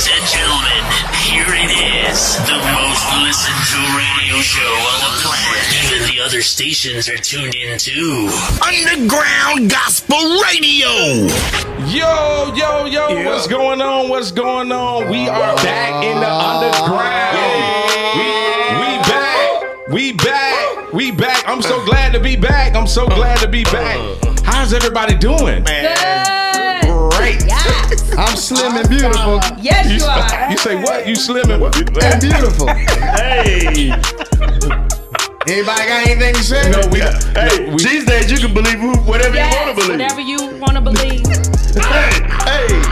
Ladies and gentlemen, here it is. The most listened to radio show on the planet. Even the other stations are tuned in too. Underground Gospel Radio. Yo, what's going on? What's going on? We are back in the underground. We back. I'm so glad to be back. How's everybody doing? Good. Great. Yes. I'm slim and beautiful. Yes, you are. You say what? You slim and beautiful. Hey. Anybody got anything to say? No, These days you can believe whatever you want to believe. Whatever you want to believe. Hey.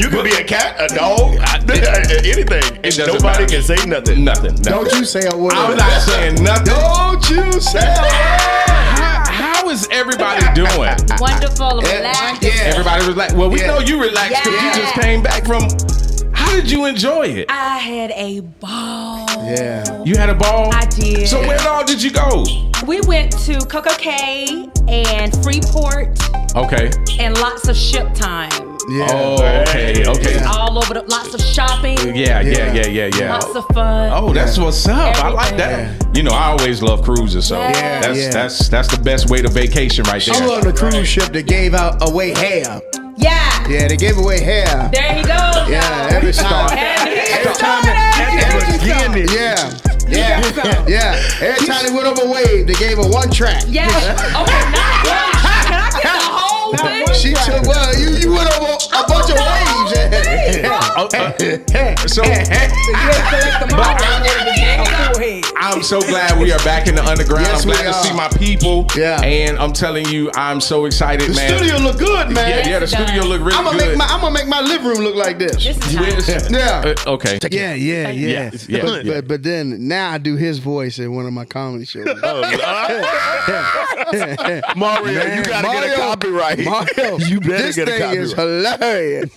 You can be a cat, a dog, anything. And nobody can say nothing. Nothing. Don't you say a word. I'm not saying nothing. Don't you say a word. How is everybody doing? Wonderful, relaxed. Yeah. Everybody relaxed. Well, we know you relaxed because you just came back from. How did you enjoy it? I had a ball. Yeah. You had a ball? I did. So where all did you go? We went to Coco Cay and Freeport. Okay. And lots of ship time. Yeah. Oh, okay. All over lots of shopping. Yeah. Lots of fun. Oh, that's what's up. Everything. I like that. You know, I always love cruises, so that's the best way to vacation right there. I'm on the cruise ship that gave away hair. Yeah. Yeah, they gave away hair. There he goes. Yeah, every time. Every Every time they went over a wave, they gave her one track. Yeah. Okay, not one. Can I get the whole thing? She took, you went over a bunch of waves. I'm so glad we are back in the underground. Yes, I'm glad to see my people. Yeah. And I'm telling you, I'm so excited, The man. studio look good, man. Yeah, the studio look really good. I'm gonna make my living room look like this. This is nice. Yeah. Okay. Yeah. But then now I do his voice in one of my comedy shows. Mario, Man, you gotta get a copyright. Mario, You better this get a thing copyright. is hilarious.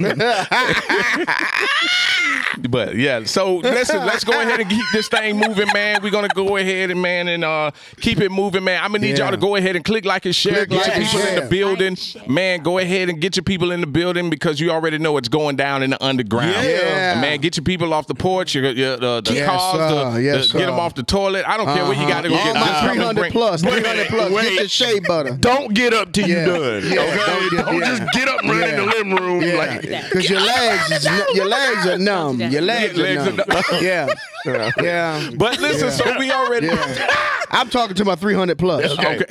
But yeah, so let's go ahead and keep this thing moving, man. We're gonna go ahead and keep it moving, man. I'm gonna need y'all to go ahead and click like and share. Click Get like your and people in share. the building, man. Go ahead and get your people in the building because you already know it's going down in the underground. Yeah. And, man, get your people off the porch, the Yes, cars, sir. Yes, get them sir. off the toilet. I don't care where you got to go. All Get my just come and 300 bring- plus. Wait a 300 minute, plus. wait. Get the shea butter. Don't get up till Yeah. you're done. Yeah. Okay? Don't just get up and run in the living room. Like, Because your legs are numb. Your legs are numb. Yeah. But listen, so we already. I'm talking to my 300 plus. Okay.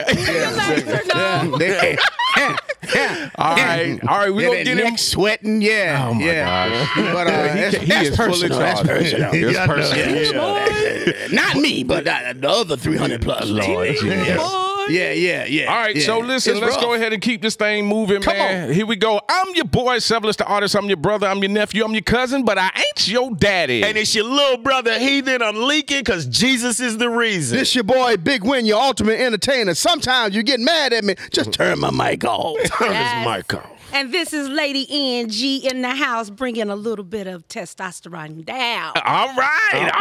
All right. We're going to get him. Sweating. Yeah. Oh, my gosh. But He is fully That's charged. personal. It's personal. Not me, but the other 300 plus. Lord Jesus. Yeah. All right, so listen, let's go ahead and keep this thing moving, man. Here we go. I'm your boy, Severus the Artist. I'm your brother. I'm your nephew. I'm your cousin, but I ain't your daddy. and it's your little brother Heathen. I'm leaking because Jesus is the reason. This your boy, Big Win, your ultimate entertainer. Sometimes you get mad at me. Just turn my mic off. Turn this mic off. And this is Lady NG in the house bringing a little bit of testosterone down. All right.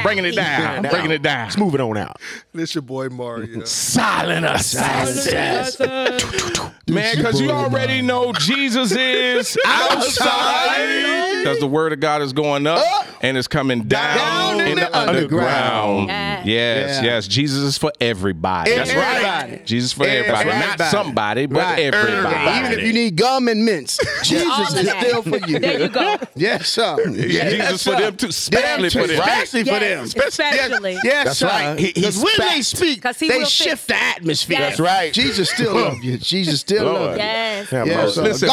Bringing it down. Bringing it down. Let's move it on out. This your boy, Mario. Silent assassin. Man, because you already know Jesus is outside. Because the word of God is going up and it's coming down in the underground. Yes. Jesus is for everybody. That's right. Jesus for everybody. Not somebody, but everybody. Even if you need gum and mints, Jesus is still for you. There you go. Yes, sir. Jesus for them too. Especially for them. Especially for them. Especially. Yes, That's sir. right. Because when they speak, 'Cause he they will shift the atmosphere. Yes. That's right. Jesus still love you. Jesus still love you. Yes. Yes, sir. Listen,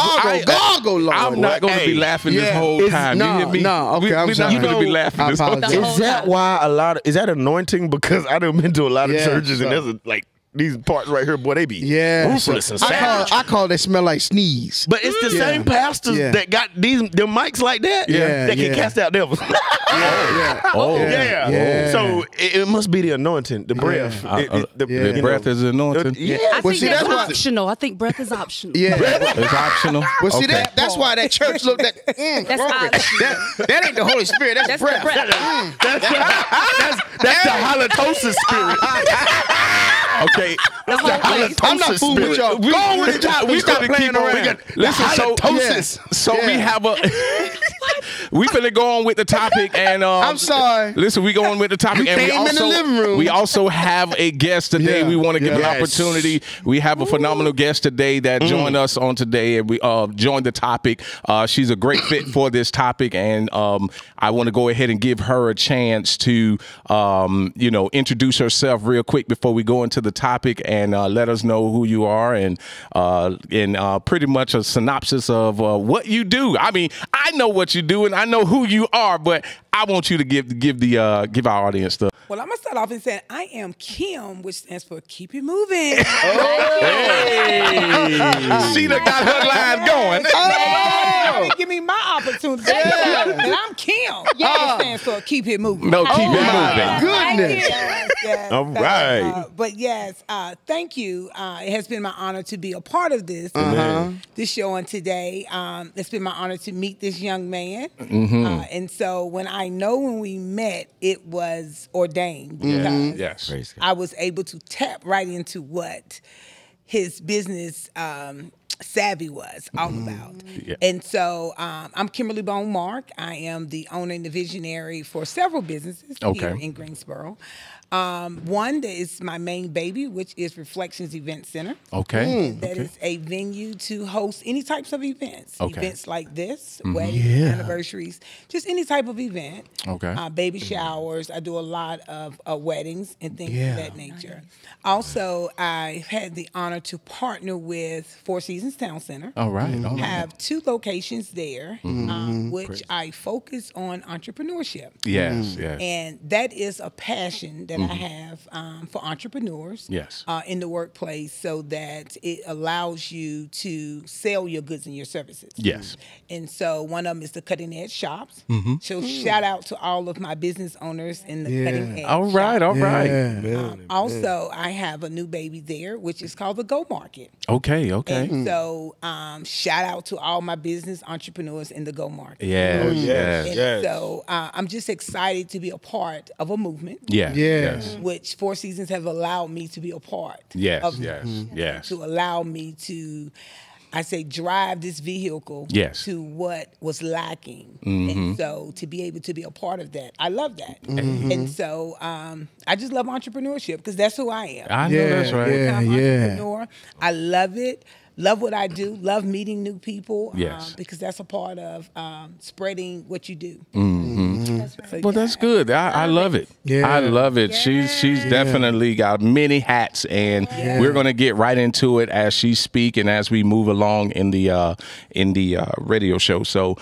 Gargle, Lord. I'm not going to be laughing this whole time. No, you hear me? no, okay, I'm We're sorry. not going to be laughing this whole apologize. time. Is that why is that anointing? Because I done been to a lot of Yeah, churches and so- there's like these parts right here, boy, they be Yes. ruthless and savage. I call they smell like sneeze. But it's the same pastors that got them mics like that that can cast out devils. Yeah. So it must be the anointing, the breath. The breath is anointed. I think see, that's that's why- optional. I think breath is optional. Yeah. It's optional. Well, see, Okay. that's why that church looked at. That's optional. That ain't the Holy Spirit. That's breath. That's the halitosis spirit. Okay. I'm not fooling with y'all. Go on with the topic. We Stop gotta playing keep on. around. Listen, so we have a. We finna go on with the topic, and I'm sorry. Listen, we go on with the topic, and came in the living room. we also have a guest today. Yeah. We want to give an Yes. opportunity. We have a phenomenal guest today that joined us on today, and we joined the topic. She's a great fit for this topic, and I want to go ahead and give her a chance to, introduce herself real quick before we go into the topic, and let us know who you are, and pretty much a synopsis of what you do. I mean, I know what you do, and I know who you are, but I want you to give our audience the. Well, I'm going to start off and say I am Kim, which stands for Keep It Moving. She done got her line going. Give me my opportunity. And I'm Kim. Which stands for Keep It Moving. No, keep it moving. Goodness. Yes, All right. But yes, thank you. It has been my honor to be a part of this show on today. It's been my honor to meet this young man. And so when we met, it was ordained. Because Yes. I was able to tap right into what his business savvy was all about. Yeah. And so I'm Kimberly Bone Mark. I am the owner and the visionary for several businesses here in Greensboro. One that is my main baby, which is Reflections Event Center. Okay. That is a venue to host any types of events. Okay. Events like this, weddings, anniversaries, just any type of event. Okay. Baby showers. I do a lot of weddings and things of that nature. Also, I've had the honor to partner with Four Seasons Town Center. All right. All right. Have 2 locations there, which I focus on entrepreneurship. Yes. Yes. And that is a passion that I have for entrepreneurs Yes. in the workplace, so that it allows you to sell your goods and your services. Yes. And so one of them is the Cutting Edge Shops. So shout out to all of my business owners in the Cutting Edge All right. Shop. All right. Also, I have a new baby there, which is called the Go Market. Okay. Okay. And so shout out to all my business entrepreneurs in the Go Market. Yes. Yes. And so I'm just excited to be a part of a movement. Yes. Yeah. Yes. Which Four Seasons have allowed me to be a part Yes. of. Yes. Yes. To allow me to, drive this vehicle Yes. to what was lacking. And so to be able to be a part of that, I love that. And so I just love entrepreneurship because that's who I am. I know that's right. I'm an entrepreneur. I love it. Love what I do. Love meeting new people. Yes. Because that's a part of spreading what you do. That's right. So, Well, that's good. I love it. Yeah. I love it. She's definitely got many hats, and we're gonna get right into it as she speak and as we move along in the radio show. So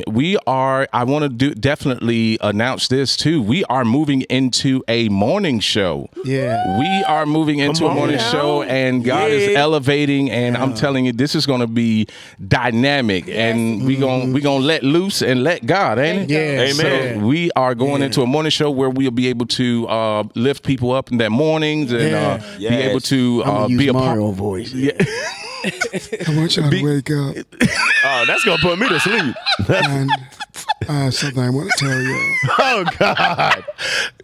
we are. I want to definitely announce this too. We are moving into a morning show. Yeah. We are moving into a morning show, and God is elevating. And I'm telling you, this is gonna be dynamic, and we gonna let loose and let God, ain't it? Yeah. Amen. So we are going into a morning show where we'll be able to lift people up in their mornings and be able to be a Mario voice. Yeah. I want y'all to wake up. Oh, that's gonna put me to sleep. And I have something I want to tell you. Oh God.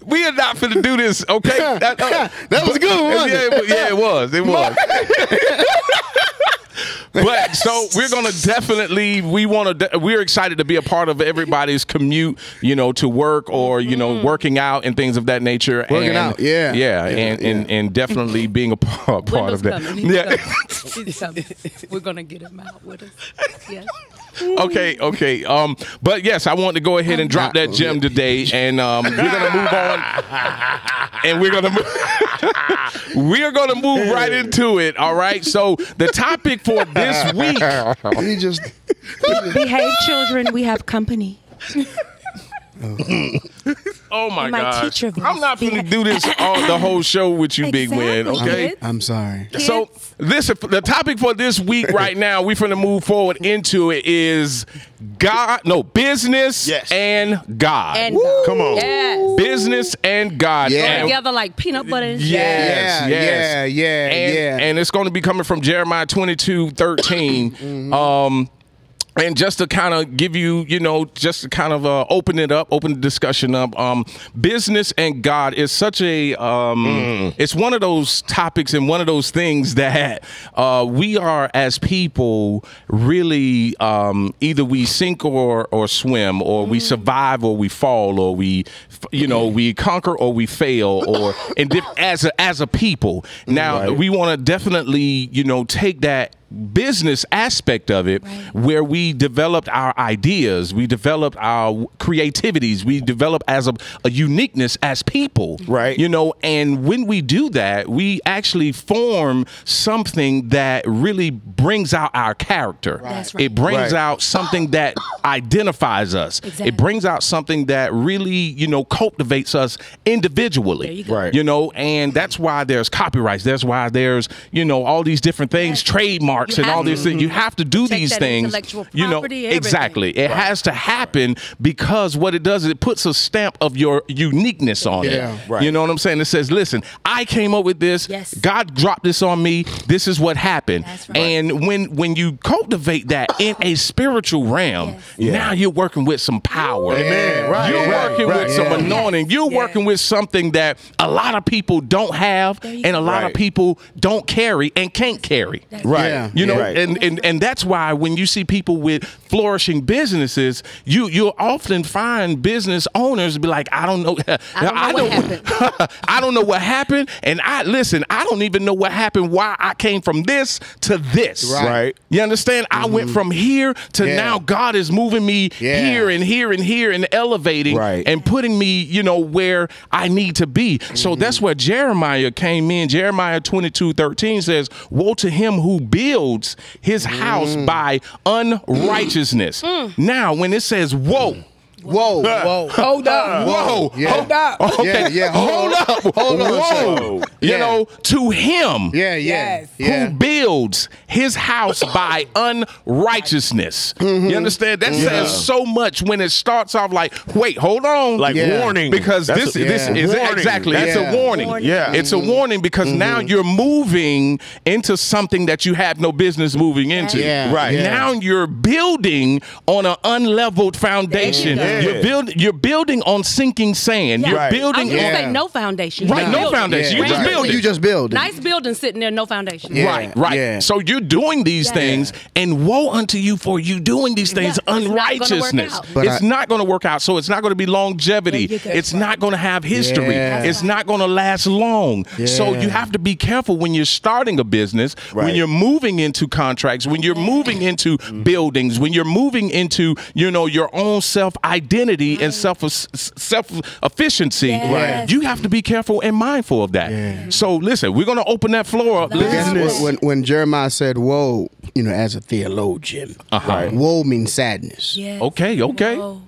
We are not finna do this, okay? That was good, wasn't it? Yeah, it was. It was. But so we're gonna definitely we're excited to be a part of everybody's commute, to work or working out and things of that nature. Working out, and definitely being a part of that. Coming. Yeah. He's coming. We're gonna get him out with us. Yes. Okay. But yes, I want to go ahead and drop that gem today, and we're gonna move on, and we're gonna move right into it. All right. So the topic for this week. He just Behave, children. We have company. Oh my My God! teacher voice. I'm not going to do this the whole show with you, Big Win. Exactly. Okay. Kids. I'm sorry. So the topic for this week right now, we're going to move forward into it is business Yes. and God. And God. Come on. Yes. Business and God. Yeah. And- Together like peanut butter and Yes, yes. Yeah. And it's going to be coming from Jeremiah 22:13. And just to kind of give you, just to kind of open the discussion up, business and God is such a, it's one of those topics and one of those things that we are as people really either we sink or swim, or we survive or we fall, or we conquer or we fail, or as a people. Now we want to definitely, take that business aspect of it, where we developed our ideas, we developed our creativities, we developed as a uniqueness as people, right? And when we do that, we actually form something that really brings out our character. That's right. It brings out something that identifies us. Exactly. It brings out something that really, cultivates us individually. There you go. Right. And that's why there's copyrights. That's why there's, all these different things, trademarks and all these things. You have to do these things. Intellectual property, exactly. It has to happen, because what it does is it puts a stamp of your uniqueness on it. Right. You know what I'm saying? It says, listen, I came up with this. Yes. God dropped this on me. This is what happened. That's right. And when you cultivate that in a spiritual realm, now you're working with some power. Amen. Right. You're working with some Yeah. anointing. You're working with something that a lot of people don't have, and a lot of people don't carry and can't carry. Right. Yeah. Right. And that's why when you see people with flourishing businesses, you'll often find business owners be like, I don't know what happened. And I don't even know what happened, why I came from this to this. Right. You understand? I went from here to now God is moving me here and here and here and elevating and putting me, where I need to be. So that's where Jeremiah came in. Jeremiah 22:13 says, woe to him who builds his house by unrighteousness. Now, when it says woe, Whoa. Hold up. whoa, Yeah. Hold up. okay, Hold up, Hold on, whoa, to him Yes. who builds his house by unrighteousness. You understand? That says so much when it starts off like, wait, hold on. Like warning. Because That's this a is warning. exactly, it's a warning. Yeah. It's a warning, because now you're moving into something that you have no business moving into. Yeah. Right. Now you're building on an unleveled foundation. Yeah. You're building on sinking sand. Yeah. You're Right. I building was gonna on say no foundation. right, You no build it. foundation. You just build it. You just build it. Nice building sitting there, no foundation. Yeah. Right. Yeah. So you're doing these things, and woe unto you for you doing these things, Yeah, it's not gonna work unrighteousness. out. But It's not going to work out. So it's not going to be longevity. There you go. It's not going to have history. Yeah. It's not going to last long. So you have to be careful when you're starting a business, when Right. you're moving into contracts, when you're moving into buildings, when you're moving into, your own self-identity and self-efficiency. Yes. You have to be careful and mindful of that. So listen, we're going to open that floor up. Guess what? When Jeremiah said woe, as a theologian, woe means sadness. Yes. Okay. No.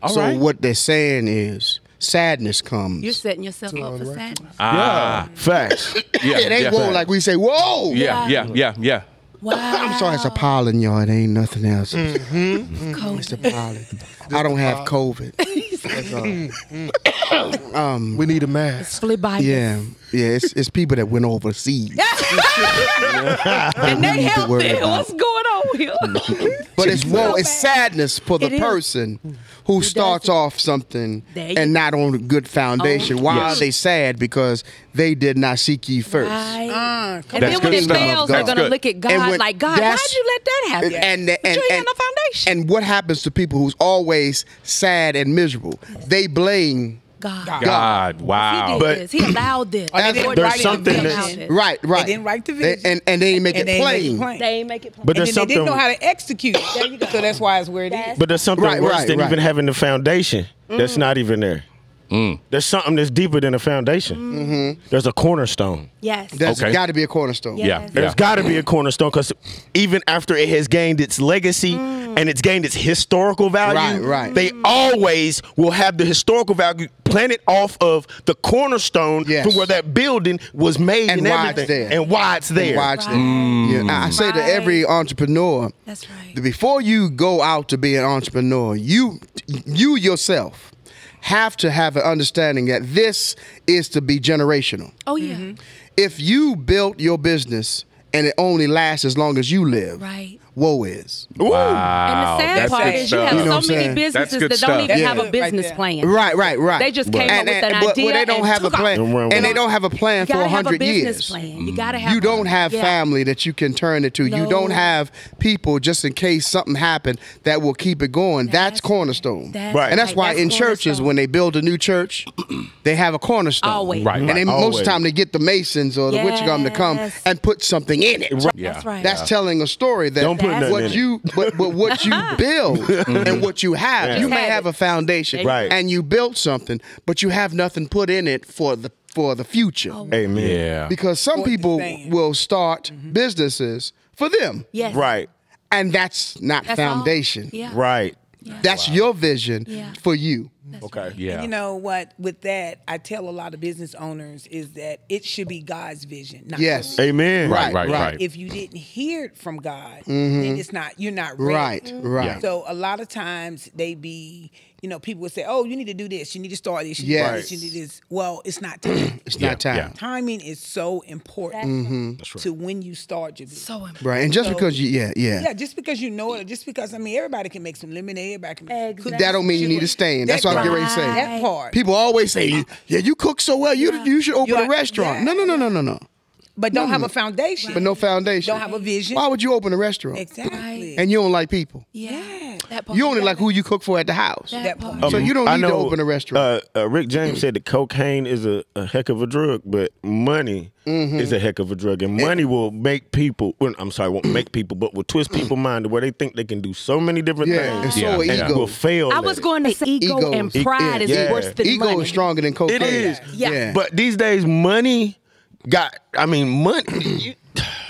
All So right. what they're saying is sadness comes. You're setting yourself up for sadness. Yeah. Facts. it ain't woe like we say, whoa. Yeah. Wow. I'm sorry, it's a pollen, y'all. It ain't nothing else. Cold. It's a pollen. I don't have COVID. We need a mask. Phlebitis. Yeah. It's people that went overseas. And they need to helped worry it. about. What's going on here? But it's woe. It's bad. sadness for the It is. person who starts off something There you and not on a good foundation. Why are they sad? Because they did not seek ye first. Right. And That's then when good it stuff. fails, they're That's going to good. look at And God when like, God, why'd that's- you let that happen? And But you ain't got no foundation. And what happens to people who's always sad and miserable? They blame God. Wow. He did But- this. He allowed this. Or they didn't According There's write to something him, the that's- vision. Right. They didn't write the vision. And they didn't make And it they didn't make it plain. plain. They ain't make it plain. But And there's then they didn't something. know how to execute. There you go. So that's why it's where it is. But there's something Right, worse right, than right. even having the foundation that's not even there. There's something that's deeper than a foundation. There's a cornerstone. Yes. There's Okay. got to be a cornerstone. Yes. There's got to be a cornerstone, because even after it has gained its legacy and it's gained its historical value, Right. they always will have the historical value planted off of the cornerstone Yes. from where that building was made And and why it's everything, there. and why it's there. Watch that. Yeah, I say to every entrepreneur, That's right. that before you go out to be an entrepreneur, you yourself have to have an understanding that this is to be generational. Oh, yeah. If you built your business and it only lasts as long as you live, Right. woe is. And the sad that's part good is you stuff. have You know what I'm so many saying? businesses That's good that don't stuff. even Yeah. have a Right business there. plan. Right. They just came up with an but idea they don't and have a took off. plan, And they don't have a plan You for gotta have a 100 business years. plan. You gotta have. You don't one. have Yeah. family that you can turn it to. You No. don't have people just in case something happened that will keep it going. That's cornerstone. Right. And that's right. why in churches, cornerstone. when they build a new church, they have a cornerstone. Always. Right. And they, most of Always. the time they get the masons or the witchgum to come Yes. and put something in it. Yeah. That's right. That's telling a story that Don't put nothing what in it. you but what you build and what you have. Yeah. You may Have have it. a foundation Right. and you built something, but you have nothing put in it for the future. Amen. Yeah. Because some What you people saying. will start businesses for them. Yes. Right. And that's not That's all. foundation. Yeah. Right. That's your vision Yeah. for you. Okay. Yeah. You know what? With that, I tell a lot of business owners is that it should be God's vision, not Yes. yours. Amen. Right. If you didn't hear it from God, then it's not. You're not ready. Right. Right. So a lot of times people would say, "Oh, you need to do this. You need to start this. You need Yes. to do this. You need this." Well, it's not time. It's not time. yeah. Timing is so important to when you start your business. So important. Right. And just So- because Yeah, just because you know it, just because everybody can make some lemonade, everybody can make Exactly. that don't mean you need to stay in. That's what I'm getting ready to say. That part. People always say, "Yeah, you cook so well. You should open You a are- restaurant." yeah. No. but don't have a foundation. But no foundation. Don't have a vision. Why would you open a restaurant? Exactly. And you don't like people. Yeah. That part. You only like who you cook for at the house. That part. So you don't I need to know, open a restaurant. Rick James said that cocaine is a heck of a drug, but money is a heck of a drug, and money will make people. Well, I'm sorry, won't make people, but will twist people's mind to where they think they can do so many different Yeah, and things. so Yeah. are And Will egos. fail. I at was it. going to say ego and Egos. pride is Yeah. worse than Ego money. is stronger than cocaine. It is. Yeah. But these days, money money.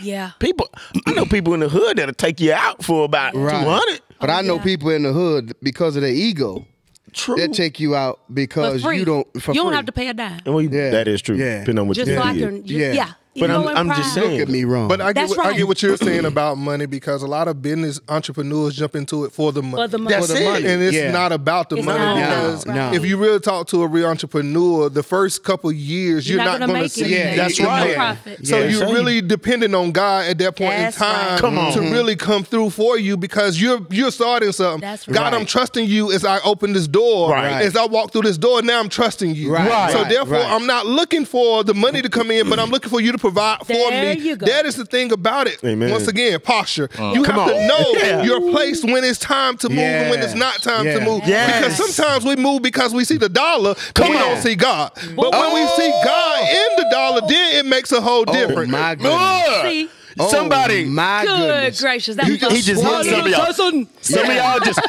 Yeah. People, I know people in the hood that'll take you out for about Right. 200. But I know yeah. people in the hood because of their ego. True. They'll take you out because For free. you don't. For you don't free. have to pay a dime. Well, Yeah. That is true. Yeah. Depending on what Just you so I did. can. Yeah. Yeah. But Ego I'm and just pride. saying. Look at me wrong. But I That's get, I right. get what you're saying about money because a lot of business entrepreneurs jump into it for the money. For the money. That's For the it. money. And it's Yeah. not about the It's money not. because No. if you really talk to a real entrepreneur, the first couple years you're not gonna going to make see. anything. Yeah, That's you- right. No yeah. profit. So Yeah. you're Same. really dependent on God at that point That's in time right. Come on. to really come through for you because you're starting something. That's God, right. I'm trusting you as I open this door. Right. As I walk through this door, now I'm trusting you. Right. So Right. therefore, Right. I'm not looking for the money to come in, but I'm looking for you to provide for There me. you go. That is the thing about it. Amen. Once again, posture. You have Come to on. know Yeah. your place when it's time to move and when it's not time to Yeah. move. Yes. Because sometimes we move because we see the dollar, but we on. don't see God. But when we see God in the dollar, then it makes a whole difference. my goodness. Ugh. See? Oh, Somebody. my Good goodness. gracious. That's He just hit some of y'all. Some of y'all just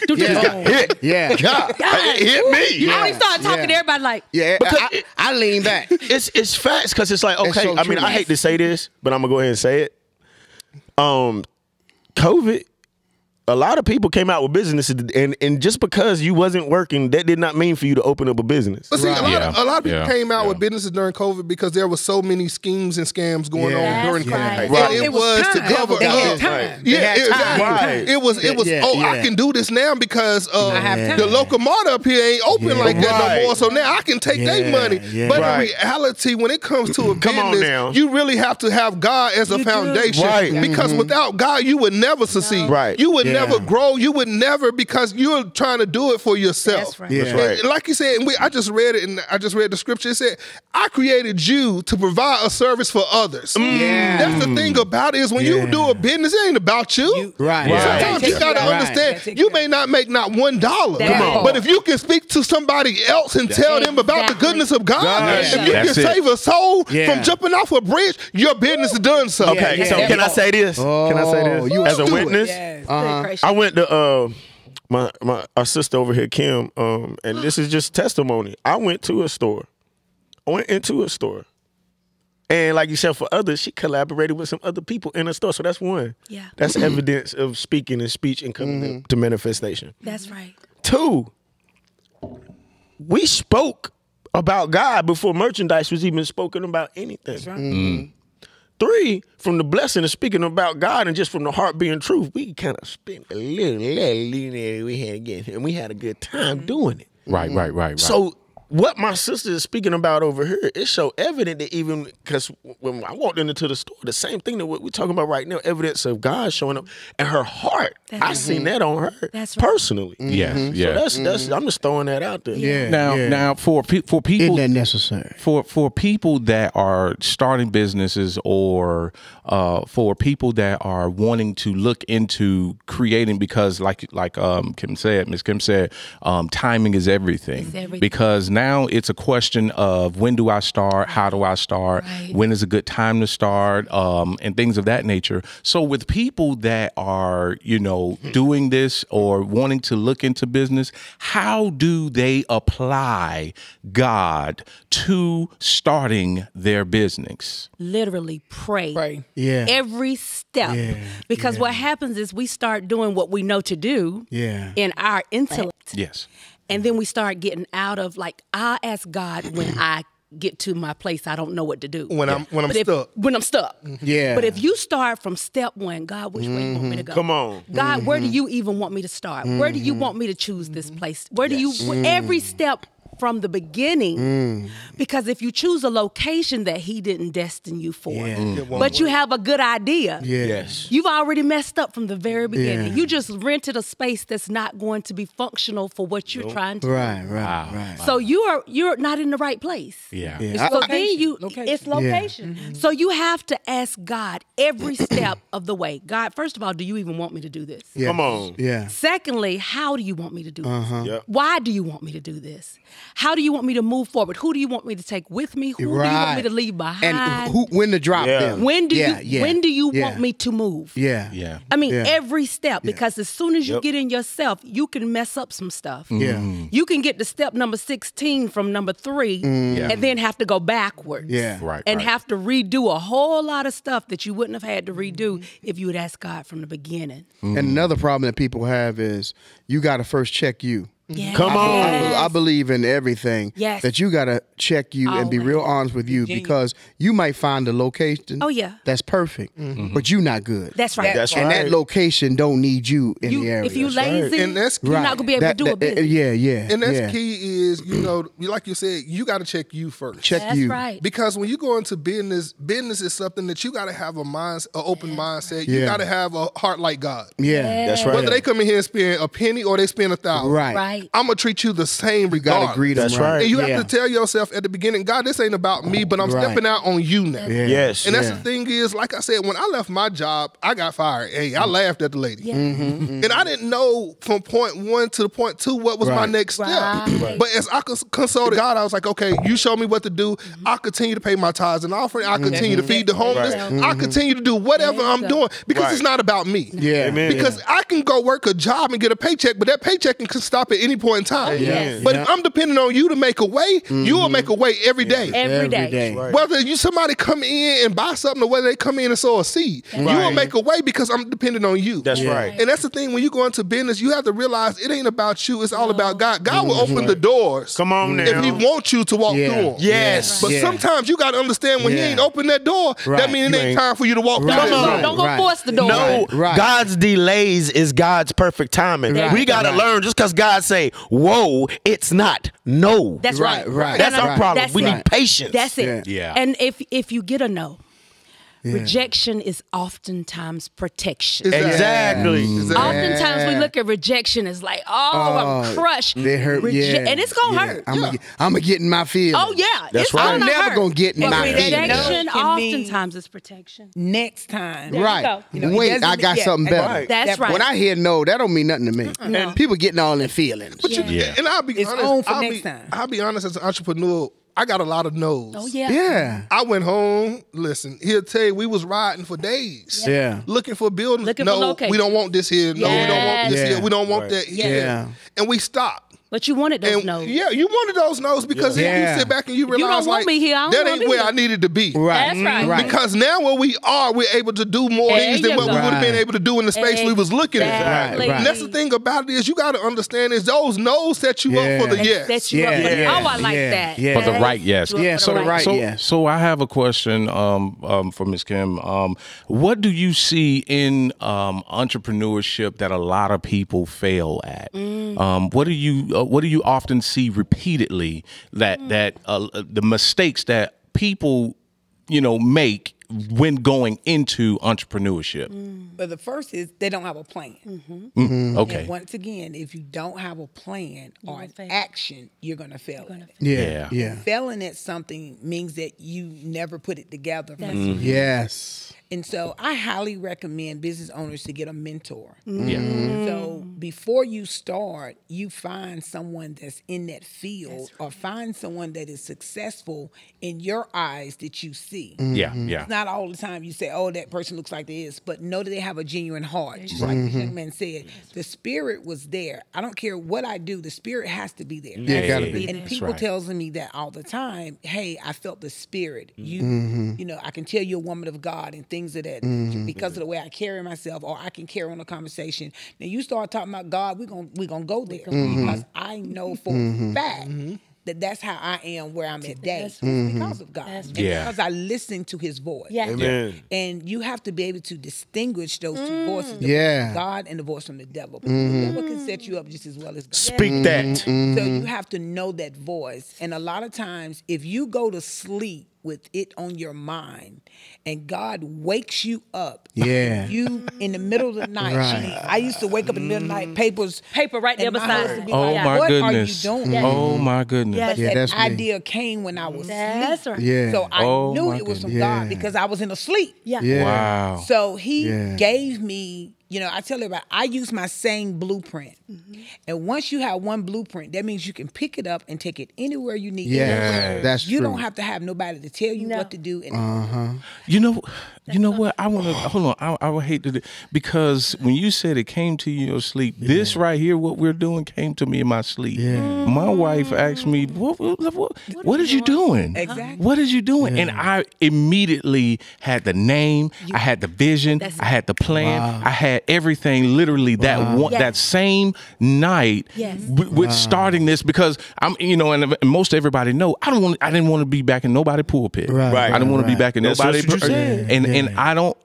hit. Yeah. God, it hit me. You always start talking to Yeah. everybody like, Yeah, Because I lean back. It's facts because it's like, okay, so I mean, true. I hate to say this, but I'm gonna go ahead and say it. COVID, a lot of people came out with businesses, and just because you wasn't working, that did not mean for you to open up a business. But see, Right. a lot of people Yeah. came out Yeah. with businesses during COVID because there was so many schemes and scams going Yeah. on during That's COVID. right. Right. And it was to time. cover They had up. time. Yeah, had time. exactly. Right. It was. Yeah, Oh, yeah. I can do this now because I have time. the local mart up here ain't open like that Right. no more. So now I can take their Yeah, money. yeah. But Right. in reality, when it comes to a Come on business, now. you really have to have God as a You do. foundation. Right. Because without God, you would never succeed. Right. You would Yeah. never grow. You would never because you're trying to do it for yourself. That's right. Yeah. That's right. And like you said, and I just read it, and I just read the scripture. It said, "I created you to provide a service for others." Yeah. That's the thing about it is when you Yeah. do a business, it ain't about you. Right. Sometimes Right. you gotta Right. understand Right. you may not make not $1, Come on. but if you can speak to somebody else and tell them about the Exactly. goodness of God, God. if you That's can it. save a soul Yeah. from jumping off a bridge, your business is done so. Okay, Yeah. so can I say this? Can I say Oh, this you as a do it. witness? Yes. good gracious. I went to our sister over here, Kim, and this is just testimony. I went into a store, and like you said, for others, she collaborated with some other people in a store. So that's one. Yeah. That's evidence of speaking and speech and coming to manifestation. That's right. 2, we spoke about God before merchandise was even spoken about anything. That's right. 3, from the blessing of speaking about God and just from the heart being truth, we kind of spent a little we had again, and we had a good time doing it. Right. So what my sister is speaking about over here, it's so evident that even because when I walked into the store, the same thing that we're talking about right now, evidence of God showing up and her heart. I seen that on her personally. Yes, So that's I'm just throwing that out there. Yeah. Now for people Isn't that necessary? for people that are starting businesses or for people that are wanting to look into creating, because like Miss Kim said, timing is everything. It's everything. Because now it's a question of when do I start, how do I start, when is a good time to start, and things of that nature. So with people that are, doing this or wanting to look into business, how do they apply God to starting their business? Literally pray. Yeah. Every step. Yeah. Because what happens is we start doing what we know to do in our intellect. Yes. And then we start getting out of, like, I ask God when I get to my place I don't know what to do. When I'm stuck. When I'm stuck. Yeah. But if you start from step one, God, which way you want me to go? Come on. God, where do you even want me to start? Where do you want me to choose this place? Where do you, every step from the beginning, because if you choose a location that he didn't destine you for, but you have a good idea, you've already messed up from the very beginning. You just rented a space that's not going to be functional for what you're trying to do. Right. So you're not in the right place. Yeah. So then it's location. So you have to ask God every step of the way. God, first of all, do you even want me to do this? Yeah. Come on. Yeah. Secondly, how do you want me to do this? Yep. Why do you want me to do this? How do you want me to move forward? Who do you want me to take with me? Who do you want me to leave behind? And when to drop them. When do you want me to move? Yeah. I mean, every step, because as soon as you get in yourself, you can mess up some stuff. Yeah. You can get to step number 16 from number 3 and then have to go backwards. Yeah. And have to redo a whole lot of stuff that you wouldn't have had to redo if you had asked God from the beginning. And another problem that people have is you got to first check you. Yes. Come on. I believe in everything. Yes. That you got to check you and be real honest with you, because you might find a location that's perfect, but you not good. That's right. That's And right. that location don't need you in the area. If you lazy, And that's you're not going to be able to do a business. Yeah. And that's key is, like you said, you got to check you first. Check That's you. right. Because when you go into business is something that you got to have an open mindset. You got to have a heart like God. Yeah. That's right. Whether they come in here and spend a penny or they spend 1,000. Right. I'm going to treat you the same You got regardless. to greet them That's right. right. And you have to tell yourself at the beginning, God, this ain't about me, but I'm stepping out on you now. Yeah. Yes. And that's the thing is, like I said, when I left my job, I got fired. Hey, I laughed at the lady. Yeah. And I didn't know from point 1 to point 2 what was my next step. Right. But as I consulted God, I was like, okay, you show me what to do. I'll continue to pay my tithes and offering. I'll continue to feed the homeless. I'll continue to do whatever I'm doing, because it's not about me. Yeah. Amen. Because I can go work a job and get a paycheck, but that paycheck can stop at any point in time. Yes. But if I'm depending on you to make a way, you will make a way every day. Every day. Whether somebody come in and buy something or whether they come in and sow a seed, you will make a way because I'm depending on you. That's right. And that's the thing, when you go into business, you have to realize it ain't about you, it's all about God. God will open the doors. Come on now. If he wants you to walk through them. Yes. But sometimes you got to understand when he ain't opened that door, that means it ain't time for you to walk through Right. that door. Don't go force the door. No, Right. God's delays is God's perfect timing. Right. We got to learn, just because God say, whoa, it's not no. That's right. Right. That's our problem. That's We it. need patience. That's it. Yeah. And if you get a no, rejection is oftentimes protection. Exactly. Oftentimes we look at rejection as like, I'm crushed. They hurt. And it's gonna hurt. I'm gonna get in my feelings. Oh yeah, That's it's right. gonna I'm never hurt. gonna get in But my feelings. rejection No can mean- oftentimes is protection. Next time. Right. you go. Wait, It I got doesn't- something better. Right. That's right. When I hear no, that don't mean nothing to me. No. People getting all in feelings. But and I'll be It's honest. on for next time. I'll be honest, as an entrepreneur, I got a lot of no's. Oh yeah. Yeah. I went home. Listen, he'll tell you we was riding for days. Yeah. Looking for buildings. Looking for no, locations. we don't want this here. No, we don't want this Yes. here. We don't want Right. that here. Yeah. And we stopped. But you wanted those And no's. yeah, you wanted those no's because Yeah. you sit back and you don't realize want like me here, I don't that wanna ain't be where here. I needed to be. Right. That's right. Because now where we are, we're able to do more There things than you what we go. would have been Right. able to do in the space we was looking at. Exactly. Right. And that's the thing about it is you got to understand is those no's set you up for the yes. That's you Yeah, up for the- yeah, Oh, I like yeah, that. yeah. For the right yes. You up Yeah, for so the right So, yes. so I have a question for Ms. Kim. What do you see in entrepreneurship that a lot of people fail at? What do you you often see repeatedly that the mistakes that people, make when going into entrepreneurship? But the first is they don't have a plan. Okay. And once again, if you don't have a plan or an action, you're going to fail at it. Yeah. Failing at something means that you never put it together. Yes. And so I highly recommend business owners to get a mentor. Yeah. So before you start, you find someone that's in that field or find someone that is successful in your eyes that you see. Yeah. It's not all the time you say, oh, that person looks like this, but know that they have a genuine heart. Just like the young man said, the spirit was there. I don't care what I do, the spirit has to be there. Yeah, gotta be. And people telling me that all the time, hey, I felt the spirit. You know, I can tell you're a woman of God and things of that because of the way I carry myself, or I can carry on a conversation. Now you start talking about God, we're gonna go there because I know for a fact that that's how I am where I'm today because of God. And because I listen to his voice. Amen. And you have to be able to distinguish those two voices, the voice from God and the voice from the devil. Because the devil can set you up just as well as God. Speak that. So you have to know that voice. And a lot of times, if you go to sleep with it on your mind and God wakes you up, you in the middle of the night. I used to wake up in the middle of the night, paper right there beside me. Oh my what goodness. are you doing? Oh my goodness. But that's that me. idea came when I was That's asleep. right. Yeah. So I Oh knew my it was from goodness. God because I was in a sleep. Wow. So he gave me, I tell everybody, I use my same blueprint. And once you have one blueprint, that means you can pick it up and take it anywhere you need. Yeah, that's you true. don't have to have nobody to tell you what to do. And You know what? I want to hold on. I would hate to, because when you said it came to you in your sleep, this right here, what we're doing, came to me in my sleep. My wife asked me, "What are you doing? Exactly. What are you doing?" And I immediately had the name, I had the vision, I had the plan, I had everything. Literally that same night with starting this, because I'm, and most everybody know I didn't want to be back in nobody pulpit. Right. I didn't want to be back in That's nobody. what you said. And I don't,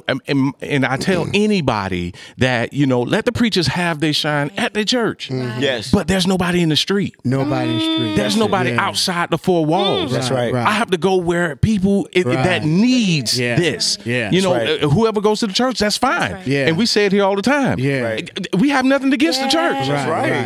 and I tell anybody that, let the preachers have their shine at their church. Yes. But there's nobody in the street. Nobody in the street. There's nobody outside the four walls. That's right. I have to go where people that needs this. Whoever goes to the church, that's fine. And we say it here all the time. We have nothing against the church.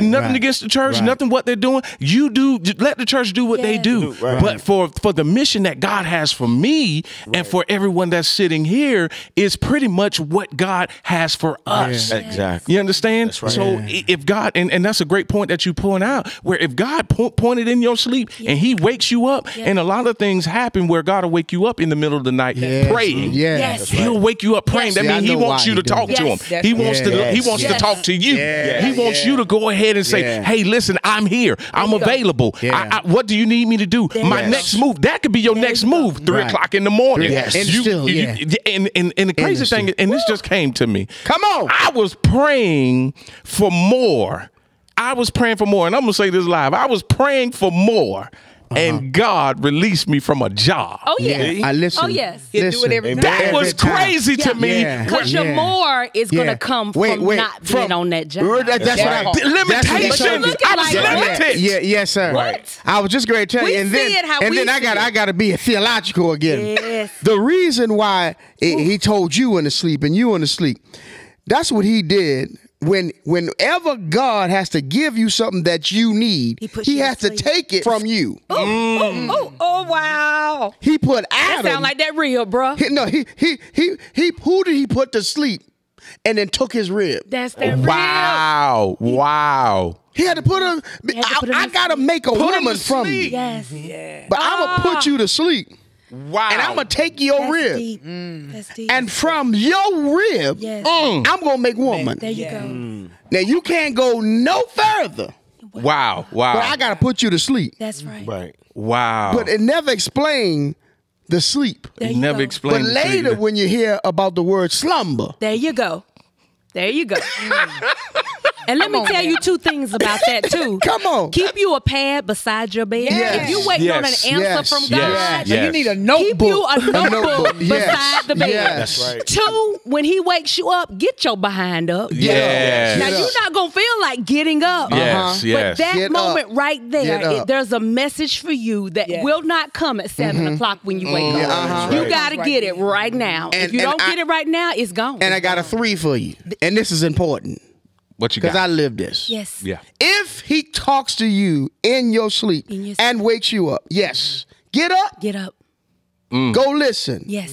Nothing against the church. Nothing what they're doing. You do. Let the church do what they do. But for the mission that God has for me and for everyone that's sitting here is pretty much what God has for us. Exactly. You understand? That's right. So if God, and that's a great point that you point out, where if God pointed in your sleep and he wakes you up, and a lot of things happen where God will wake you up in the middle of the night praying. He'll wake you up praying. That means he wants you to talk to him. He wants to talk to you. He wants you to go ahead and say, hey, listen, I'm here. I'm available. What do you need me to do? My next move. That could be your next move. 3 o'clock in the morning. And the crazy thing, and this just came to me. Come on. I was praying for more. And I'm going to say this live. I was praying for more. And God released me from a job. Oh, yeah. I listen. Oh, yes. He'll do it every time. That was crazy to me. Because your more is going to come from not being on that job. That's what limitation. I was limited. Yes, sir. What? I was just going to tell you, and then I got to be theological again. Yes. The reason why he told you in the sleep and you in the sleep, that's what he did. Whenever God has to give you something that you need, he has to take it from you. Oh, wow. He put Adam. That sound like that real, bro. Who did he put to sleep and then took his rib? That's that Wow. He had to put him. I gotta make a woman from you. Yes. Yeah. But I'm gonna put you to sleep. Wow. And I'm gonna take your rib. Deep. That's deep. And from your rib, I'm gonna make woman. There you go. Now you can't go no further. Wow. But I gotta put you to sleep. That's right. Right. Wow. But it never explained the sleep. It never explained. But later, when you hear about the word slumber, There you go. And And let me tell you 2 things about that too. Come on. Keep you a pad beside your bed. Yes. If you waiting on an answer from God, You need a notebook. keep you a notebook beside the bed. Yes. That's right. 2, when he wakes you up, get your behind up. Yes. Now you're not gonna feel like getting up. Yes, yes. But that Get moment up. right Get there, up. there's a message for you that will not come at 7 o'clock when you wake up. You gotta get it right now. If you don't get it right now, it's gone. And I got a 3 for you. And this is important. What you Because got? I live this. Yes. Yeah. If he talks to you in your sleep In your sleep. and wakes you up, yes, get up, Get up. go listen. Yes.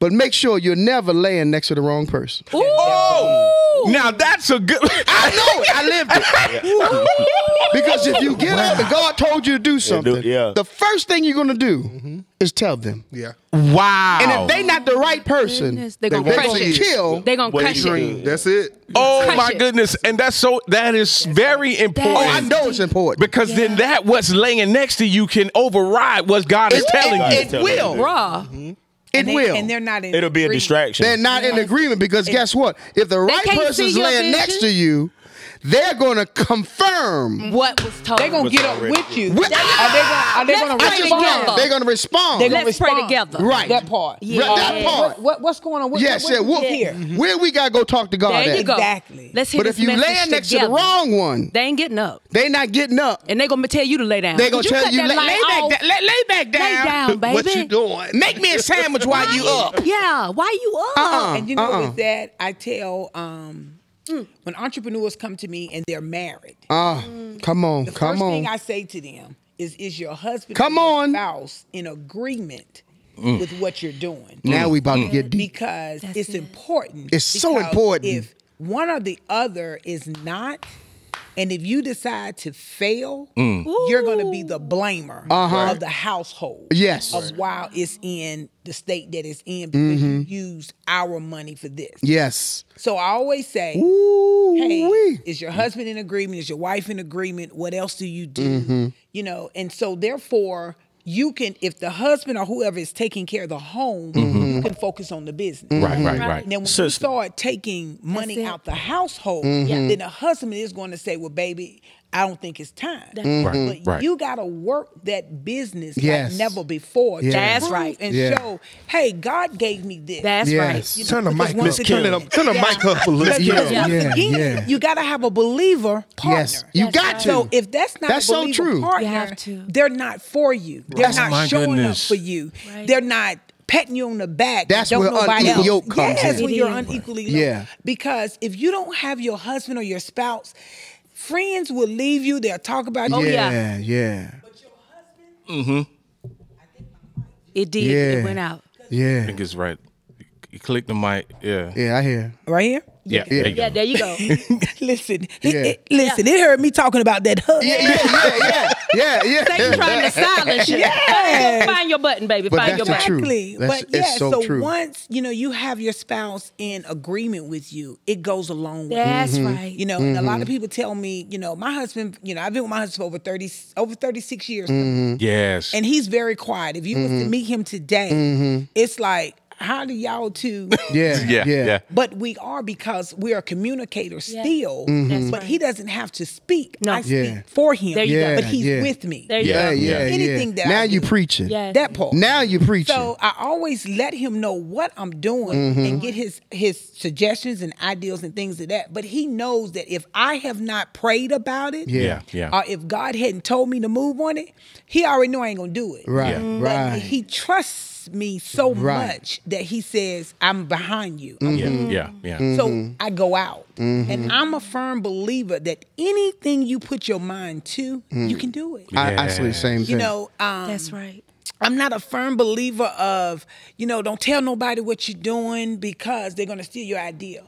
But make sure you're never laying next to the wrong person. Oh, now that's a good. I know it. I lived it. Because if you get up and God told you to do something, the first thing you're going to do is tell them. Yeah. Wow. And if they not the right person, Goodness, they're they going gonna crush to it. kill. They're gonna crush it. That's it. Oh Crush my it. goodness, and that is very important. Oh, I know it's important. Because then that what's laying next to you can override what God is telling you. It will. Bruh. It will. And they're not in It'll be a agreement. distraction. They're not in agreement because guess what? If the right can't person's see your laying vision. next to you, they're going to confirm. What was told? They're gonna get up already with you. With- Are they gonna Let's pray respond? together. They're going to respond. They're gonna Let's pray respond. together. Right. That part. Yeah. That part. What's going on? Yes, yeah. What's here? Where we got to go talk to God There you at? go. Exactly. Let's hear But if this you message laying next to the together. wrong one, They ain't getting up. they not getting up. And they gonna tell you to lay down. They going to Would tell cut you, that lay light off? back, lay back down. Lay down, baby. What you doing? Make me a sandwich while you up. Yeah, why you up? And you know with that, I tell when entrepreneurs come to me and they're married, Come on, the come first on. thing I say to them is your husband Come and your on. spouse in agreement with what you're doing? Now we about to get deep. Because That's it's good. important. It's so Because important. If one or the other is not, and if you decide to fail, you're going to be the blamer of the household. Yes. Of why it's in the state that it's in because you used our money for this. Yes. So I always say, Ooh-wee. hey, is your husband in agreement? Is your wife in agreement? What else do you do? You know, and so therefore you can, if the husband or whoever is taking care of the home, you can focus on the business. Right. And then when you start taking money out the household, then the husband is going to say, well, baby, I don't think it's time. But you got to work that business like never before. Yes. To That's prove right. And Yeah. show, hey, God gave me this. That's Yes. right. You know, Turn the because mic once up. again- Turn the mic up a little. Because Yeah. once Yeah. again, Yeah. you got to have a believer partner. Yes. You got to. So if that's not That's a so believer true. partner, You have to. they're not for you. They're That's not my showing goodness. up for you. Right. They're not patting you on the back. That's don't where nobody unequal else. yoke comes Yes, in. when It you're is. unequally Yeah. yoked. Because if you don't have your husband or your spouse, friends will leave you. They'll talk about you. Yeah, yeah. It did. Yeah. It went out. I Yeah. think it's right. You click the mic. Yeah. Yeah, I hear. Right here? Yeah. Yeah. There you go. Yeah, there you go. Listen. Yeah. Listen, it heard me talking about that husband. Yeah. They trying to silence you. Yes. Find your button, baby. But Find that's your the button. truth. Exactly. That's- But yeah, it's so true. once, you have your spouse in agreement with you, it goes a long way. That's right. And a lot of people tell me, my husband, I've been with my husband for over 36 years. Yes. And he's very quiet. If you was to meet him today, it's like, how do y'all two? Yeah. But we are because we are communicators still. That's But right. he doesn't have to speak. No. I speak Yeah. for him. There you go. But he's Yeah. with me. There you Yeah, go. yeah, Anything that now I you do. preaching. Yeah. That part. Now you preaching. So I always let him know what I'm doing and get his suggestions and ideas and things of that. But he knows that if I have not prayed about it, Yeah. or if God hadn't told me to move on it, he already know I ain't gonna do it. Right, Yeah. But right. he trusts me so Right. much that he says, I'm behind you. Yeah. So I go out. And I'm a firm believer that anything you put your mind to, you can do it. I say the same thing. That's right. I'm not a firm believer of, don't tell nobody what you're doing because they're going to steal your idea.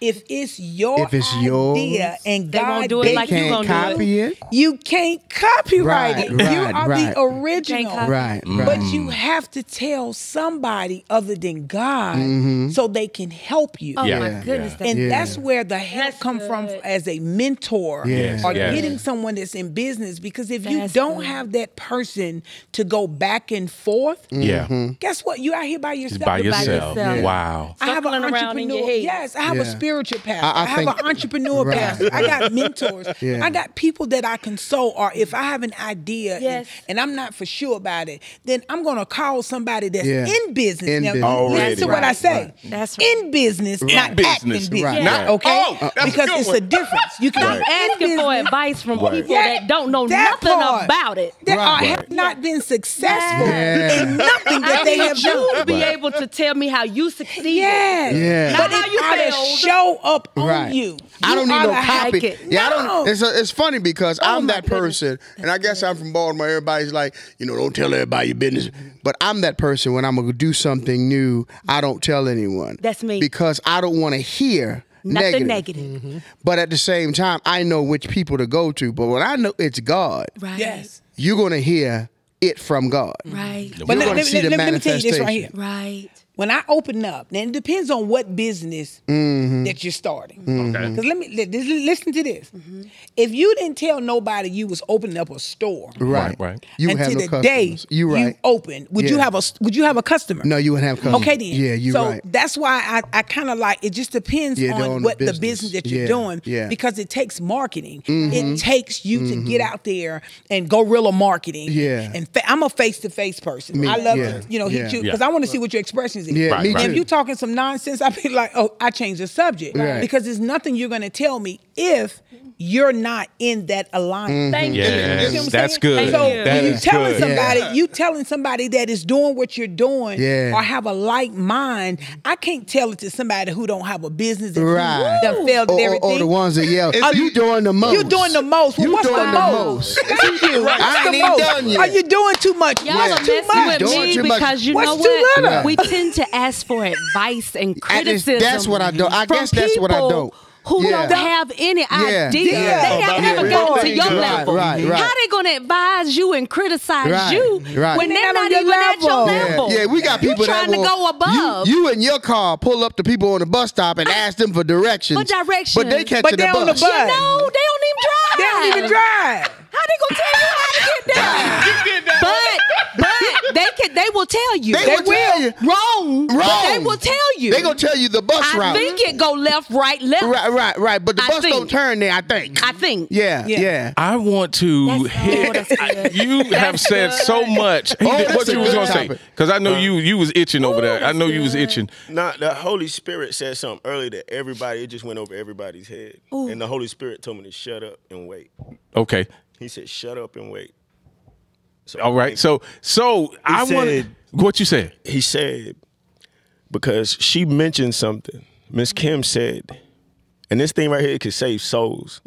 If it's your idea and They won't God do it gave like you, you can't gonna do copy it. you can't copyright Right, it. You right, are right. the original. copy Right, right. But you have to tell somebody other than God so they can help you. Oh Yeah. my goodness. Yeah. And Yeah. that's where the help That's come from good. as a mentor Yes, or yes. getting someone that's in business. Because if you That's don't good. have that person to go back and open forth, Yeah. guess what? You out here by yourself. By yourself. yourself. Wow. I have an Circling around in your entrepreneur. head. Yes, I have a spiritual pastor. I I have think- an entrepreneur pastor. I got mentors. Yeah. I got people that I consult. Or if I have an idea and I'm not for sure about it, then I'm going to call somebody that's in business. In now, business. listen to what I say. Right. That's right. In business, not business. acting business. Right. Not- Okay? Oh, that's a because good it's one. a difference. You can Right. be Asking for business advice from people Yeah, that don't know that nothing part. about it. that Right. have not been successful Yeah. in nothing that I they need have you to done. be able to tell me how you succeeded. Yes. Yeah. Not But how if you I to failed. show up on Right. you. I don't You need no oughta have- copy. it. Yeah, I No. don't. It's funny because I'm my that person, and I guess I'm from Baltimore. Everybody's like, don't tell everybody your business. But I'm that person when I'm gonna do something new, I don't tell anyone. That's me. Because I don't want to hear Nothing negative. negative. But at the same time, I know which people to go to. But when I know it's God, Right. Yes. you're gonna hear it from God. Right. But You're gonna see the let me tell you this right manifestation. here. Right. When I open up, then it depends on what business that you're starting. Because listen to this. If you didn't tell nobody you was opening up a store, Right. Right. You would have until no the day customers. You right. you open, would Yeah. you have a customer? No, you wouldn't have customers. Okay then. Yeah, you're so right. that's why I kind of like it. Just depends Yeah, on on what the the business. business that you're Yeah, doing. yeah. Because it takes marketing. It takes you to get out there and guerrilla marketing. Yeah. And I'm a face-to-face person. Me- I love yeah, to hit yeah. you because I want to see what your expressions is. Yeah, Right, me right. And if too. you talking some nonsense, I'd be like, oh, I changed the subject. Right. Because there's nothing you're going to tell me if you're not in that alignment. Thank you. You see what I'm Yes, that's saying? good. So you. That when you is telling good. somebody, Yeah. you telling somebody that is doing what you're doing Yeah. or have a like mind, I can't tell it to somebody who don't have a business that Right. that failed and everything. Or the ones that yell, you doing the most. You're doing the most. Well, You what's doing the the most? most. Thank you. What's I ain't the even most? done yet. Are you doing too much? Y'all What's are too messing much? with Doing me too much. because you What's know too what? little? We tend to ask for advice and criticism. That's what I don't. I from guess that's what I people don't. Who Yeah. don't have any Yeah. idea. Yeah. They have never gotten to your Right, level. right. How they gonna advise you and criticize Right, you right. when they're They're not not on even your at your level. level? Yeah, we got people you trying that to will, go above. You in your car pull up to people on the bus stop and ask them for directions. What directions? But they catching But they the on the bus. bus. You know, they don't even drive. They don't even drive. How they gonna tell you how to get there? But they will tell you. They will tell you. Wrong. But they Wrong. will tell you. They gonna tell you the bus I route. think it go left, right, left. Right. But the I bus think. don't turn there. I think. I think. Yeah. I want to That's hit. good. That's good. You have said so much. that's What a you was good gonna say? topic. Because I know you was itching over there. I know you was itching. Nah, the Holy Spirit said something earlier that it just went over everybody's head. And the Holy Spirit told me to shut up and wait. Okay. He said, shut up and wait. So All right. So I want said- what you said. he said, because she mentioned something. Miss Kim said, and this thing right here could save souls.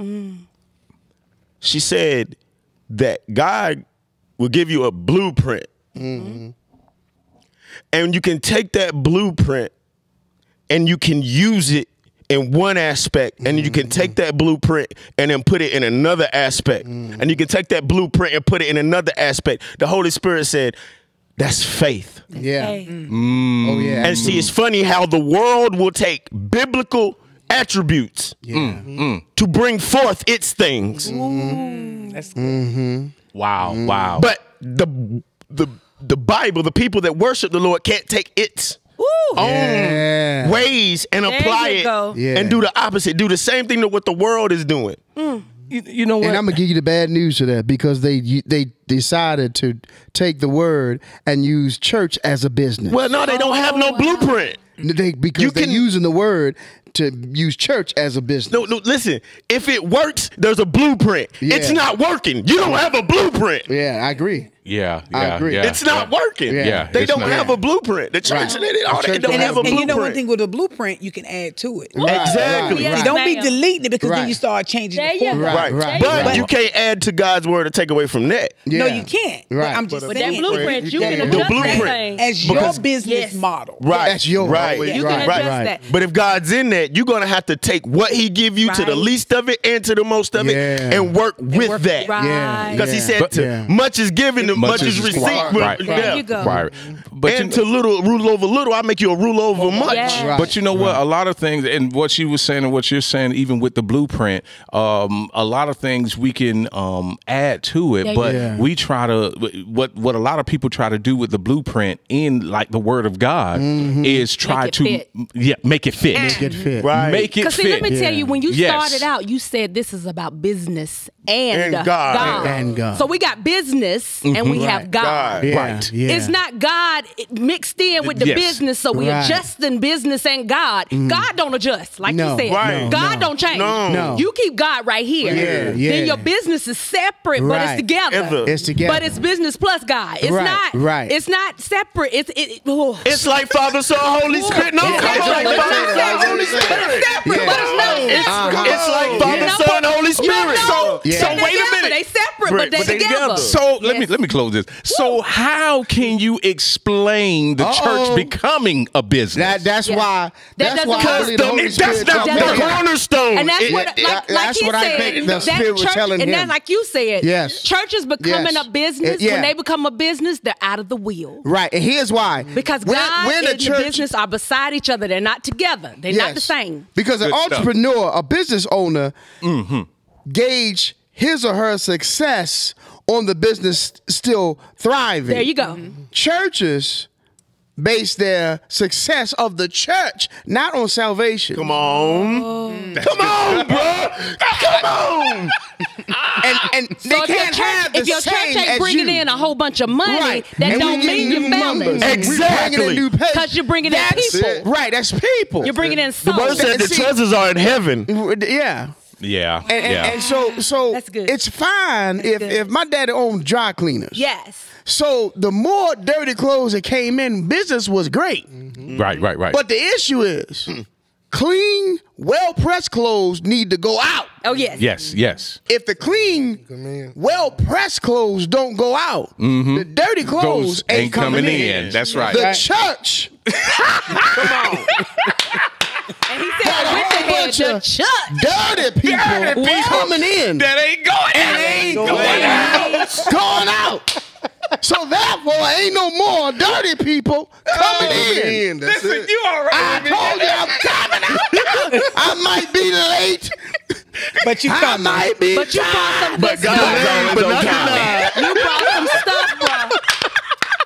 She said that God will give you a blueprint. And you can take that blueprint and you can use it in one aspect, and you can take that blueprint and then put it in another aspect. And you can take that blueprint and put it in another aspect. The Holy Spirit said, that's faith. Yeah. Hey. Oh yeah. And see, it's funny how the world will take biblical attributes to bring forth its things. That's good. Wow. But the Bible, the people that worship the Lord can't take its own ways and apply you it go. Yeah. and do the opposite. Do the same thing to what the world is doing. You know what? And I'm gonna give you the bad news to that because they decided to take the word and use church as a business. Well, no, they don't have no blueprint. Because they're using the word to use church as a business. No, listen. If it works, there's a blueprint. Yeah. It's not working. You don't have a blueprint. Yeah, I agree. Yeah. I agree. Yeah, It's not working. Yeah. They it's don't not. have a blueprint. The church, Right. they don't church have a And blueprint. you know one thing with a blueprint, you can add to it. Exactly. Yes, Don't be ma'am. deleting it because then Right. you start changing There the you go. format. Right. But you can't add to God's word or take away from that. No, Yeah. you can't. Right. But I'm just But saying. that blueprint, you Yeah. can The adjust blueprint. that thing. as your Because- business Yes. model. Right. That's yours. Right. Right. You can adjust that. But if God's in that, you're gonna have to take what He give you to the least of it and to the most of it, and work with that. Right. Because He said, "Much is given, and much is received." Right. There you go. Right. But and to rule over little, I make you a rule over much. Yeah. Right. But you know what? A lot of things, and what she was saying, and what you're saying, even with the blueprint, a lot of things we can add to it. But we try to what a lot of people try to do with the blueprint in like the Word of God is try to make it fit. Make it fit. Right. Make it fit. Because see, let me tell you, when you started out, you said this is about business and God. And God. So we got business and we have God. Right. Yeah. It's not God mixed in with the business, so we adjusting business and God. God don't adjust, like you said. Right. God don't change. No. You keep God right here. Yeah. Then your business is separate, but it's together. It's together. But it's business plus God. It's not. Right. It's not separate. It's like Father, Son, Holy Spirit. No, it's like Father, Son, Holy Spirit. Separate, but it's not. It's like Father, Son, Holy Spirit. So wait a minute. They separate, but they together. So let me close this. So how can you explain the church becoming a business? That's why. That's why I believe the Holy Spirit That's not the cornerstone. And that's what, like he what I said, think the Spirit was telling and him. then, like you said, Yes. churches becoming Yes. a business. Yeah. When they become a business, they're out of the wheel. Right, and here's why. Because God and the business are beside each other. They're not together. They're not the same. Because an entrepreneur, a business owner, gauge his or her success on the business still thriving. There you go. Churches base their success of the church not on salvation. Come on. Come on, bro. Come on. And they can't have the if your church same ain't as bringing you. in a whole bunch of money, Right. that And don't we mean getting your new family. numbers. Exactly. We're bringing in new patients. Because you're bringing in people. Right, that's people. You're bringing in The souls. word said the See- treasures are in heaven. Yeah. Yeah. And so That's good. it's fine if my daddy owned dry cleaners. Yes. So the more dirty clothes that came in, business was great. Right. But the issue is clean, well-pressed clothes need to go out. Oh, yes. Yes. If the clean, well-pressed clothes don't go out, the dirty clothes Those ain't coming in. That's right. The church And he said, got a with the whole head, bunch the of church. dirty people coming in. That ain't going out. Going out. So therefore, ain't no more dirty people coming in. Listen, you all right. I told you I'm coming out. I might be late. But you I coming. might be But you brought some good God stuff. is always on time. You brought some stuff, bro.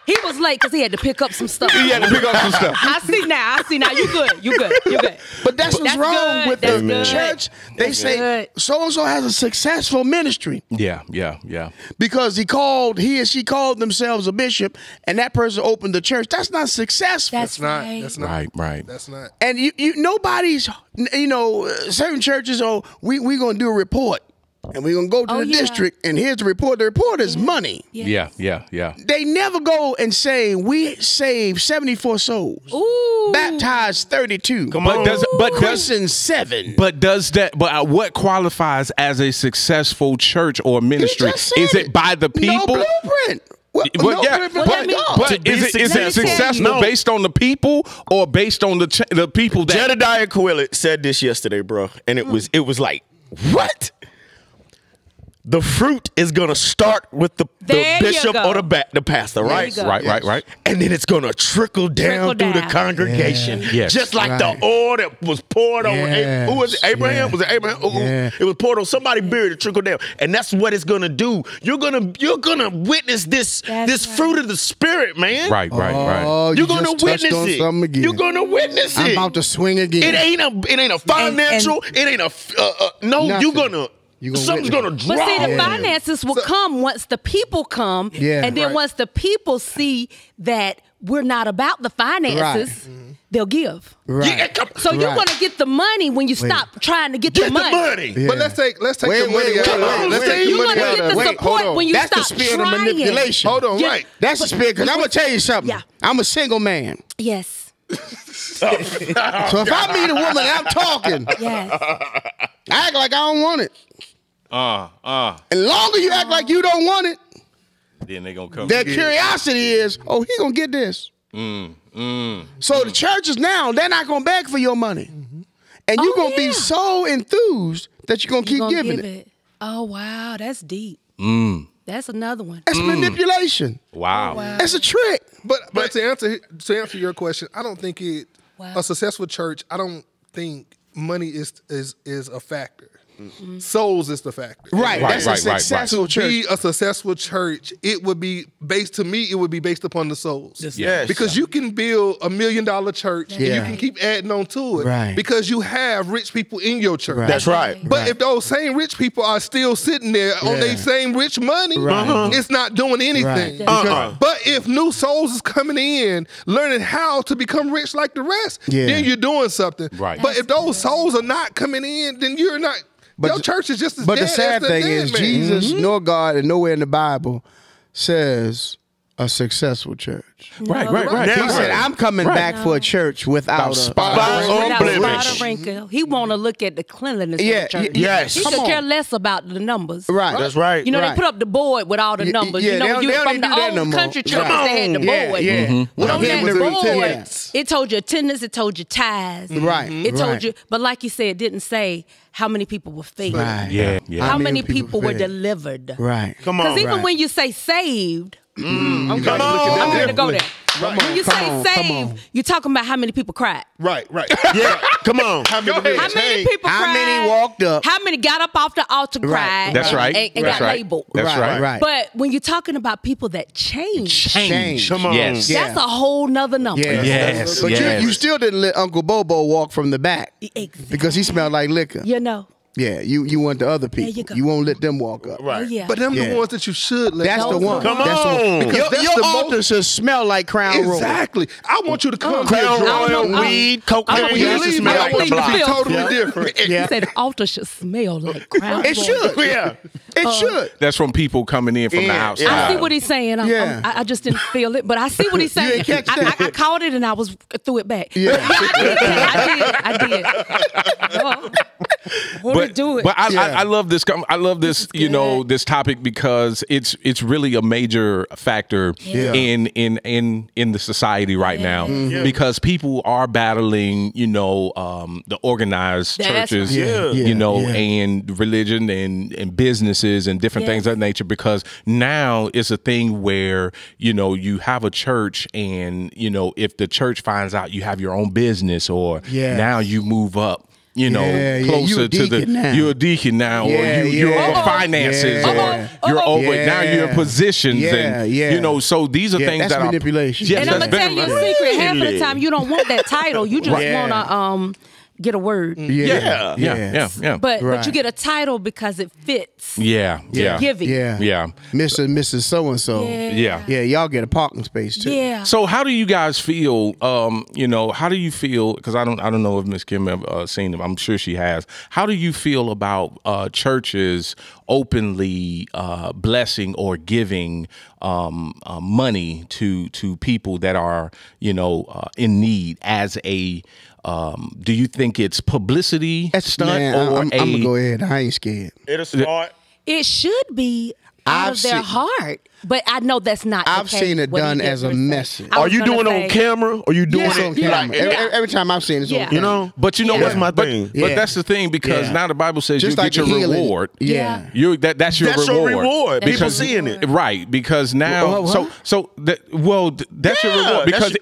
He was late because he had to pick up some stuff. He had to pick up some stuff. I see now. You good. You good. But that's what's wrong good. with That's the good. church. They That's say good. so-and-so has a successful ministry Yeah. because he or she called themselves a bishop and that person opened the church. That's not successful. That's right. That's not. Right. That's not. And nobody's, certain churches, we going to do a report and we're going to go to the district and here's the report. The report is money. Yeah. They never go and say, we saved 74 souls. Ooh. Baptized 32. But Christian 7. But what qualifies as a successful church or ministry? just said Is it by the people? No blueprint. But is it Let me successful tell you. based on the people or based on the people that Jedediah Quillett said this yesterday, bro, and it was like, what? The fruit is gonna start with the There you bishop go. or the pastor, There right? you go. Right. And then it's gonna trickle down through the down. congregation, Yes. just like Right. the oil that was poured on. Yes. Who was it? Abraham? Yeah. Was it Abraham? Yeah. It was poured on somebody's beard to trickle down, and that's what it's gonna do. You're gonna witness this That's fruit of the spirit, man. Right. Oh, You're gonna just touched witness on it. something again. You're gonna witness I'm it. about to swing again. It ain't a financial. it ain't a no. Nothing. You're gonna. Something's gonna But drop. see, the finances will come once the people come. Yeah. And then Right. once the people see that we're not about the finances, they'll give. Right. Yeah, come- So you're Right. going to get the money when you stop trying to get the Get money. the money. Yeah. But let's take Wait, the money out. wait, Let's wait. take the You're money going to out get of the it. support when you That's stop the spirit trying. of manipulation. Hold on, Just- right. That's the spirit. Because I'm going to tell you something. Yeah. I'm a single man. Yes. So if I meet a woman and I'm talking, Yes. I act like I don't want it. And the longer you act like you don't want it, Then they gonna come. their curiosity is, oh, he going to get this. So the churches now, they're not going to beg for your money. And you're going to be so enthused that you're going to keep giving it. Oh, wow. That's deep. That's another one. That's manipulation. Wow. That's a trick. But to answer your question, I don't think a successful church, I don't think money is a factor. Souls is the factor. Right. That's a successful church. To be a successful church, it would be based upon the souls. Yes. Because you can build $1 million church and you can keep adding on to it. Right. Because you have rich people in your church. Right. That's right. But if those same rich people are still sitting there on their same rich money, it's not doing anything. Right. But if new souls is coming in, learning how to become rich like the rest, then you're doing something. Right. But if those souls are not coming in, then you're not. Your church is just as But dead the sad as thing dead is, man. Jesus nor God and nowhere in the Bible says a successful church. Right. He said, I'm coming back for a church without a spot Without wrinkle. He want to look at the cleanliness of the church. Yes. He could care less about the numbers. Right. That's right. You know, they put up the board with all the numbers. yeah, you know, they don't from even do that the no old more. country churches, they had the board. Yeah. On Yeah. that board, Yeah. it told you attendance, it told you tithes. Right. It told you, but like you said, it didn't say how many people were fed. Right. Yeah. How many people were fed? delivered. Right. Come on. Because even Right. when you say saved, I'm I'm going to go there. Right. When you say saved, you're talking about how many people cried. Right. Yeah. Come on. How many How many people How cried? many walked up? How many got up off the altar, Right. cried, That's right. and That's got right. labeled? That's right. Right. But when you're talking about people that change, Change. Come on. Yes. Yeah. that's a whole nother number. Yeah. Yes. But yes. you still didn't let Uncle Bobo walk from the back Exactly. because he smelled like liquor. You know. Yeah, you want the other people. you go. You won't let them walk up. Oh, yeah. But them Yeah. the ones that you should let. That's the Those one. Come That's the one. on. Because That's your the altar most- should smell like Crown Royal. Exactly. I want you to come Crown here, Royal, I'm- weed, cocaine. I'm- When you Yes, it leave, smell I like want the you to be block. totally different. He said the altar should smell like Crown It Royal. should. Yeah. It should. That's from people coming in from the Yeah. outside. I see what he's saying. Yeah. I just didn't feel it, but I see what he's You saying. ain't catch that. I caught it and I was threw it back. Yeah. I did. Oh, what to do it? But I love this. I love this. You know, good. this topic because it's really a major factor in the society right now because people are battling. You know, the organized That's churches. right. Yeah. You know, Yeah. and religion and businesses and different things of that nature. Because now it's a thing where you know you have a church and you know if the church finds out you have your own business or now you move up. You know, Yeah, yeah. closer You a to the deacon now. you're a deacon now, Yeah, or you're yeah. over finances, Yeah. or you're over now Yeah. you're in positions, Yeah, and yeah. you know. So these are Yeah, things that's that manipulation. Are, yes, And I'm that's gonna tell you a secret. Half of the Really? time, you don't want that title. You just Yeah. wanna get a word. yeah, But Right. you get a title because it fits. yeah. Giving. Yeah. Mr. and Mrs. So-and-so. Yeah. Yeah, y'all get a parking space too. Yeah. So how do you guys feel? You know, how do you feel? Because I don't know if Miss Kim have seen them. I'm sure she has. How do you feel about churches openly blessing or giving money to people that are in need as a do you think it's publicity stunt Man, or I'm gonna go ahead. I ain't scared. It'll start. It should be out of their heart. But I know that's not. I've seen it done as a message. Are you doing it on camera or you doing It's on it camera. like Every time I've seen it, it's on Yeah. camera. you know? But you know That's what? my But- thing. But that's the thing because Yeah. now the Bible says Just you like get your the healing. reward. Yeah. That's your That's reward. your reward. That's People your seeing reward. it. Right, because now, What? that's your Yeah, reward. Because that's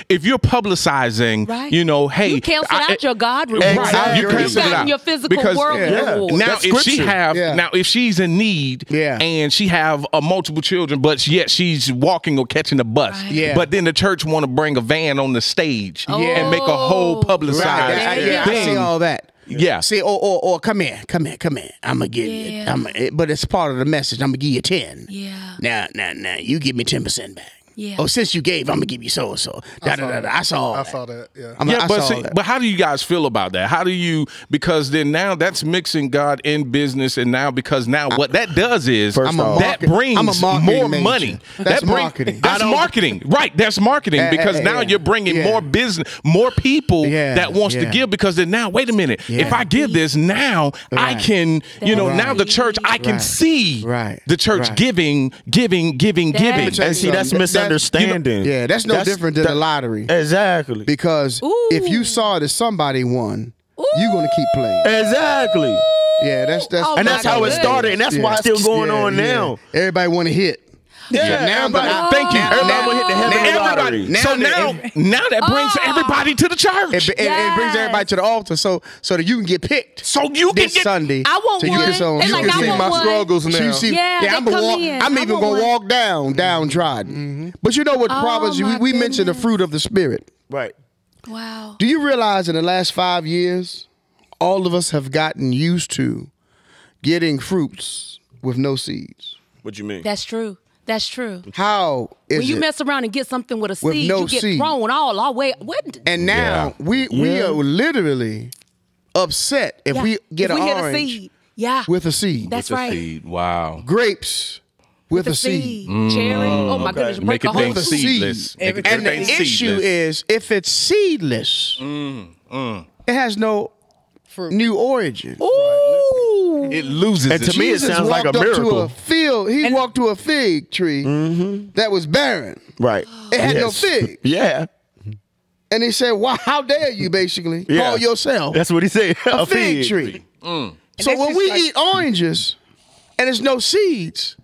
if you're publicizing, Right. hey, You cancel out your God reward. Right, you You've cancel it gotten out your physical because world reward. now That's if she scripture. have Yeah. now if she's in need and she have multiple children, but yet she's walking or catching the bus, Right. Yeah. but then the church want to bring a van on the stage and make a whole publicized I thing. see all that. Yeah. See, or come here. I'm gonna give Yeah. you. But it's part of the message. I'm gonna give you 10. Yeah. Now, you give me 10% back. Yeah. Oh, since you gave, I'm gonna give you so and so. I saw. I saw that. Yeah. I but saw that. but how do you guys feel about that? How do you because then now that's mixing God in business, and now because now what that does is I'm a that market- brings I'm a marketing more major. money. That's marketing. That's marketing, right? That's marketing because now you're bringing more business, more people that wants to give because then now wait a minute, if I give this now I can now the church I can see the church giving. And see, that's understanding. That's no different than the lottery. Exactly. Because if you saw that somebody won, you're gonna keep playing. Exactly. Yeah, that's and that's how it started, and that's why it's still going on now. Everybody want to hit. Yeah, thank you. Everybody will hit the heavenly lottery. So now that brings everybody to the church. It brings everybody to the altar, so that you can get picked. So you this can get Sunday. I want one. You can see my struggles now. I'm even gonna walk downtrodden. But you know what? Proverbs we mentioned the fruit of the spirit. Right. Wow. Do you realize in the last 5 years, all of us have gotten used to getting fruits with no seeds? What you mean? That's true. That's true. How is when you it mess around and get something with a seed, no you get seed? thrown all our way. And now we are literally upset if we get an orange seed. with a seed. That's with right. A seed. Wow. Grapes with a seed. Cherry. Oh my goodness. Make it whole seedless. And the issue is if it's seedless, it has no new origin. Ooh. It loses. And to me, it sounds like a miracle. He walked to a fig tree that was barren. Right. It had no fig. Yeah. And he said, "Wow, how dare you basically call yourself That's what he said. a fig tree?" So when we eat oranges and there's no seeds,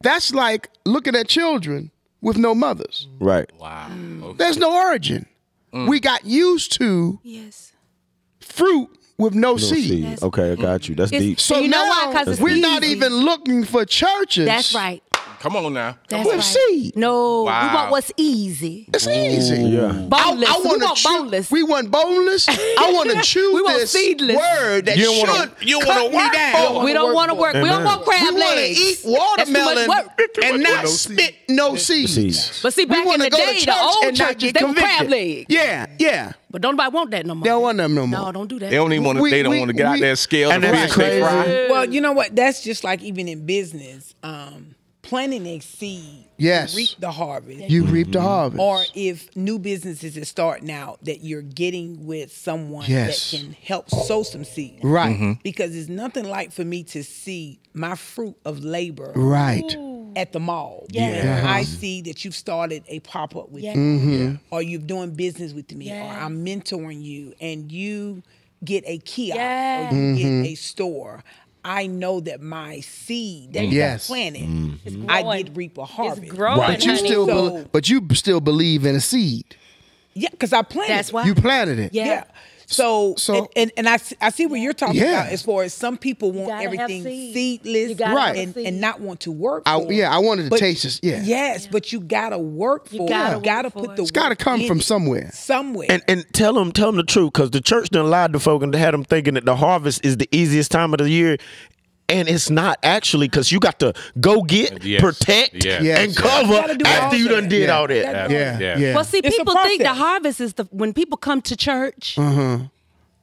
that's like looking at children with no mothers. Right. Wow. Okay. There's no origin. We got used to fruit with no seed. Okay, I got you. That's deep. So you know now why? 'Cause it's we're not easy. even looking for churches. That's right. Come on now. That's with right. seed. No, Wow. we want what's easy. It's easy. Yeah. Boneless. We want boneless. We want boneless. I want to chew We want this seedless. word that You don't wanna- should you don't wanna cut me work down. for it. We don't want to work. We don't want crab We want to legs. eat That's too much watermelon work. and not spit no seeds. Seeds. But see, back We in want the to go day, to the church old and not churches, get they were crab convicted. legs. Yeah. But don't nobody want that no more. They don't want them no more. No, don't do that. They don't even want to. We- They don't we- want to get out we- there and scale and the that's fish they fry. crazy. Well, you know what? That's just like even in business. Planting a seed, Yes. to reap the harvest. You reap the harvest. Or if new businesses is starting out, that you're getting with someone Yes. that can help sow some seed. Right. Because it's nothing like for me to see my fruit of labor Right. at the mall. Yeah. I see that you've started a pop-up with me. Or you're doing business with me. Or I'm mentoring you and you get a kiosk or you get a store. I know that my seed that you planted, I did reap a harvest. But you still believe in a seed. Yeah, because I planted. That's why. You planted it. Yeah. So and I see what you're talking Yeah. about as far as some people want gotta have everything seed. seedless You gotta Right. have seed. and not want to work for it. I wanted to But- taste this. Yeah. Yes, but you gotta work for gotta it. You gotta work for put it. the It's Got to work come in from it. somewhere. Somewhere. And tell them the truth, because the church done lied to folk and had them thinking that the harvest is the easiest time of the year. And it's not actually, because you got to go get, Yes. protect, Yes. and Yes. cover You gotta do all after you done that. did Yeah. all that. Yeah. Well, see, It's a people think the process. harvest is when people come to church.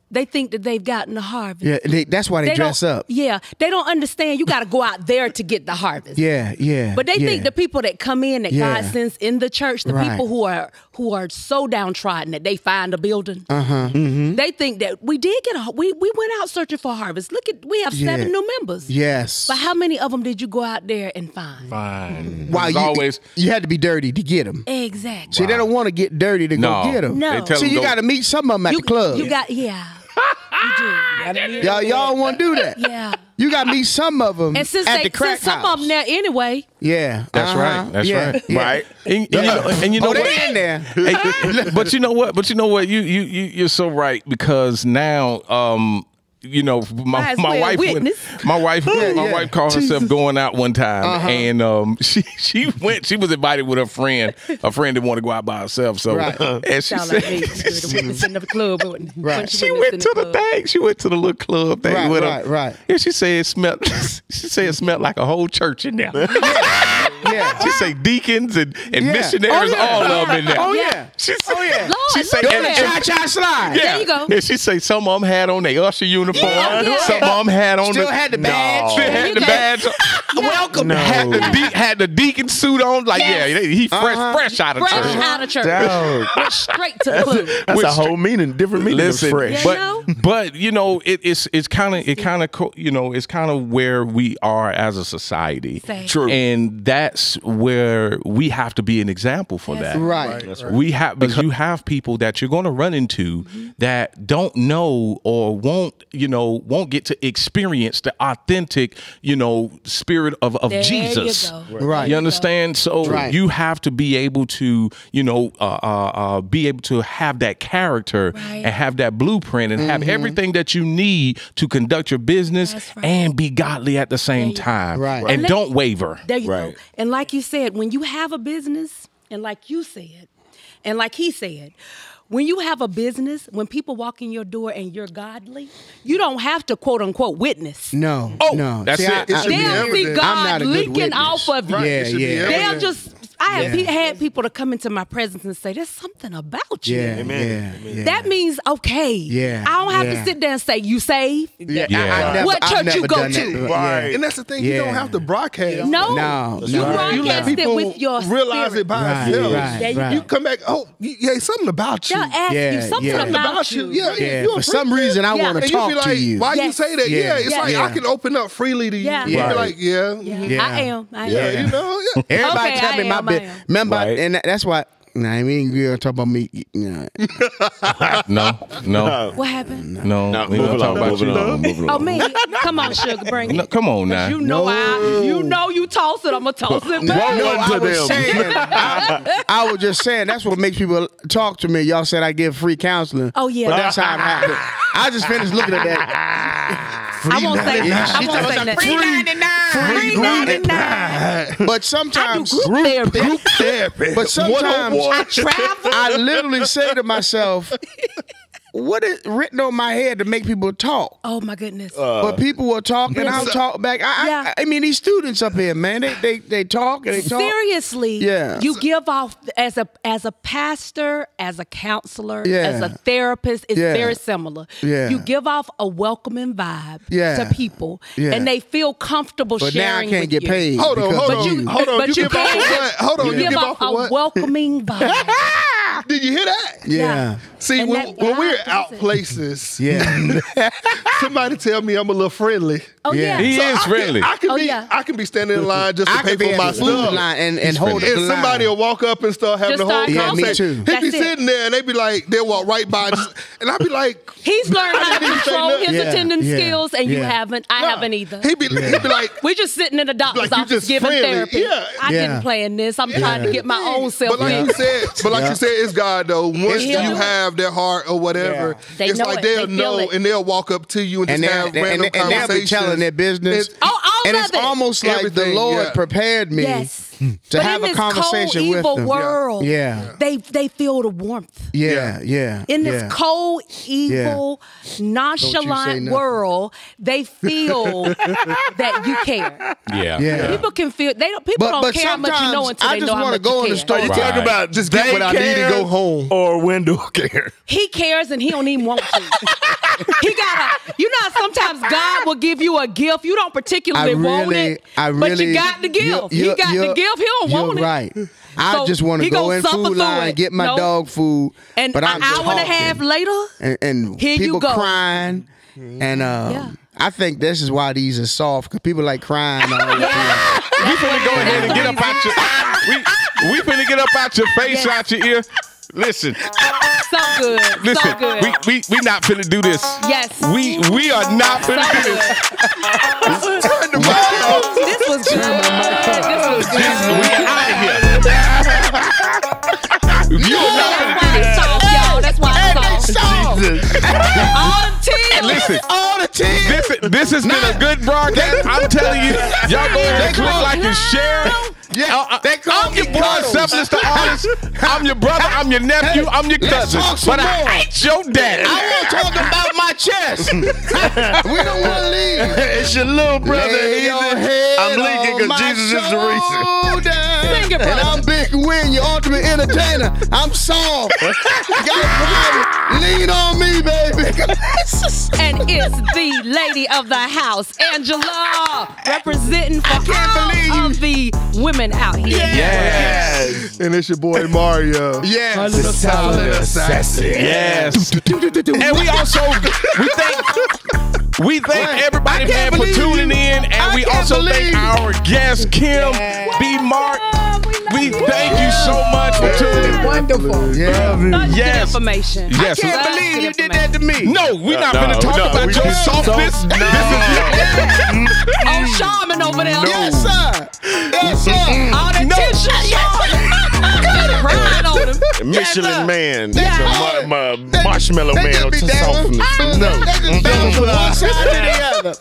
They think that they've gotten the harvest. Yeah. That's why they dress don't- up. Yeah, they don't understand. You got to go out there to get the harvest. Yeah. But they think the people that come in that Yeah. God sends in the church, the Right. people who are so downtrodden that they find a building. They think that we did get we went out searching for a harvest. Look at we have 7 new members. Yes. But how many of them did you go out there and find? Fine. Wow, It's you had to be dirty to get them. Exactly. See, they don't want to get dirty to No. go get them. No. They tell See, them you go- got to meet some of them at the club. You got you do. Y'all want to do that? Yeah. You got to meet some of them And since at the crack since some house. of them there anyway. Yeah. That's right. That's yeah. right. Yeah. Right. And you know Oh, what? they in there. Hey, but you know what? You're so right, because now Might as well witness. my wife called herself Jesus. going out one time, and she went. She was invited with her friend. Her friend didn't want to go out by herself, so Right. and she Sound said like me. The witness in the club. Right. she went to the thing. She went to the little club thing Right, with right, her. right. And she said it smelled. She said it smelled like a whole church in there. Yeah. She say deacons and Yeah. missionaries, Oh, yeah. all of them in there. Oh, yeah. She said, Oh, yeah. Lord. she say, cha-cha slide. Yeah. There you go. And she say some of them had on their usher uniform. Yeah. Some of them had on Still had the badge. Still had the badge. Welcome. Had the deacon suit on. Like, yeah, he fresh out of church. Fresh out of church. Went straight to the club. That's a whole meaning, different meaning. Listen, fresh. but you know, it's kind of where we are as a society. True. And that's where we have to be an example for that. Right. That's right. We have, because you have people that you're going to run into that don't know or won't get to experience the authentic, spirit of There Jesus. you go. Right. You understand? So you have to be able to, be able to have that character and have that blueprint and have everything that you need to conduct your business and be godly at the same time. Right. And don't waver. There you go. And like you said, when you have a business, and like you said, and like he said, when you have a business, when people walk in your door and you're godly, you don't have to quote unquote witness. No. No. That's it. They'll see God leaking off of you. Yeah. They'll just. I have had people to come into my presence and say, "There's something about you." Yeah. Amen. That means okay. Yeah. I don't have to sit there and say, "You saved." What church you go to? Right. And that's the thing. You don't have to broadcast. No. You broadcast it with your realize spirit. it by itself. Right. You come back. Oh, something about you. They'll ask you something about you. Yeah. For some reason, I want to talk to you. Why you say that? Yeah. It's like I can open up freely to you. Yeah. You're like, I am. Everybody tell me my business. Remember, and that's why. Nah, we ain't gonna talk about me. No. What happened? No. We don't talk about you. Oh, me? Come on, sugar, bring it. Come on now. You know you toss it. I'm gonna toss it back. I was just saying that's what makes people talk to me. Y'all said I give free counseling. Oh yeah. But that's how it happened. I just finished looking at that. I won't say that. Free 99. But sometimes group therapy. But sometimes I travel. I literally say to myself, what is written on my head to make people talk? Oh my goodness! But people will talk and I'll talk back. I mean, these students up here, man, they talk and they talk. Seriously, you give off as a pastor, as a counselor, as a therapist. It's very similar. You give off a welcoming vibe to people, and they feel comfortable sharing. But now I can't get paid. Hold on. You give off a welcoming vibe. Did you hear that? Yeah. See, when we're out places, somebody tell me I'm a little friendly. Oh yeah, he is friendly. I can be standing in line just to pay for my stuff. And hold up the line. Somebody will walk up and start having the whole conversation. Me too. He'll be sitting there and they be like, they'll walk right by, and I'll be like, he's learned how to control his attendance skills, and you haven't. I haven't either. He'd be like, we're just sitting in the doctor's office giving therapy. I didn't plan this. I'm trying to get my own self. But like you said, it's God though. Once you have their heart or whatever, it's like they'll know and they'll walk up to you and just have random conversations. And they'll be telling their business. And it's almost like the Lord prepared me to have a conversation with them. World, they feel the warmth. In this cold, evil, nonchalant world, they feel that you care. People can feel people don't care how much you know until they know how much you care. Go in the store. You talk about just get what I need and go home, or Wendell care. He cares and he don't even want to. He gotta. You know, sometimes God will give you a gift you don't particularly want it, but you got the gift. He got the gift. He don't want it. Right. I just want to go in food line, get my dog food, and but I'm an hour and a half later, and people crying, and I think this is why these are soft, because people like crying all the time. We finna go ahead and get up out your. We finna get up out your face, out your ear. Listen. So good. Listen, so good. we not finna do this. Yes. We are not finna do this. This was good. This was good. We out of here. You are not finna do this. Y'all. That's why it's soft. All the tears. Listen. All the tears. This has been a good broadcast. I'm telling you, y'all go ahead and click like and share. I'm your blood separates the artist. I'm your brother. I'm your nephew. I'm your cousin. But I ain't your daddy. I want to talk about my chest. We don't want to leave. It's your little brother. I'm leaking because Jesus is the reason. Sing it, and I'm Big Win, your ultimate entertainer. I'm Saul. Lean on me, baby. And it's the lady of the house, Angela, representing for all of the women out here. Yes. And it's your boy Mario. Yes. The silent assassin. Yes. And we thank everybody, man, for tuning in. And we also thank our guest, Kim B. Mark. We thank you so much for tuning in. Wonderful. Yeah. Information. Yes. I can't believe you did that to me. No, we're not going to talk about your softness. On Charmin over there. Yes, sir. Yes, sir. All that tissue. Crying on him. Michelin Man. Yeah. Marshmallow Man to softness. One side to the other.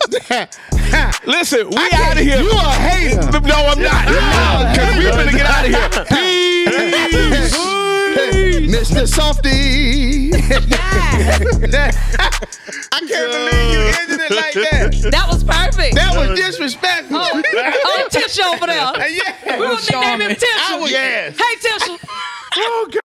Listen, we out of here. You a hater. No, I'm not. Because we're going to get out of here. Peace. Mr. Softy. I can't believe you ended it like that. That was perfect. That was disrespectful. Oh, Tisha over there. Yeah. We're going to nickname him Tisha. Yes. Hey, Tisha. Oh, God.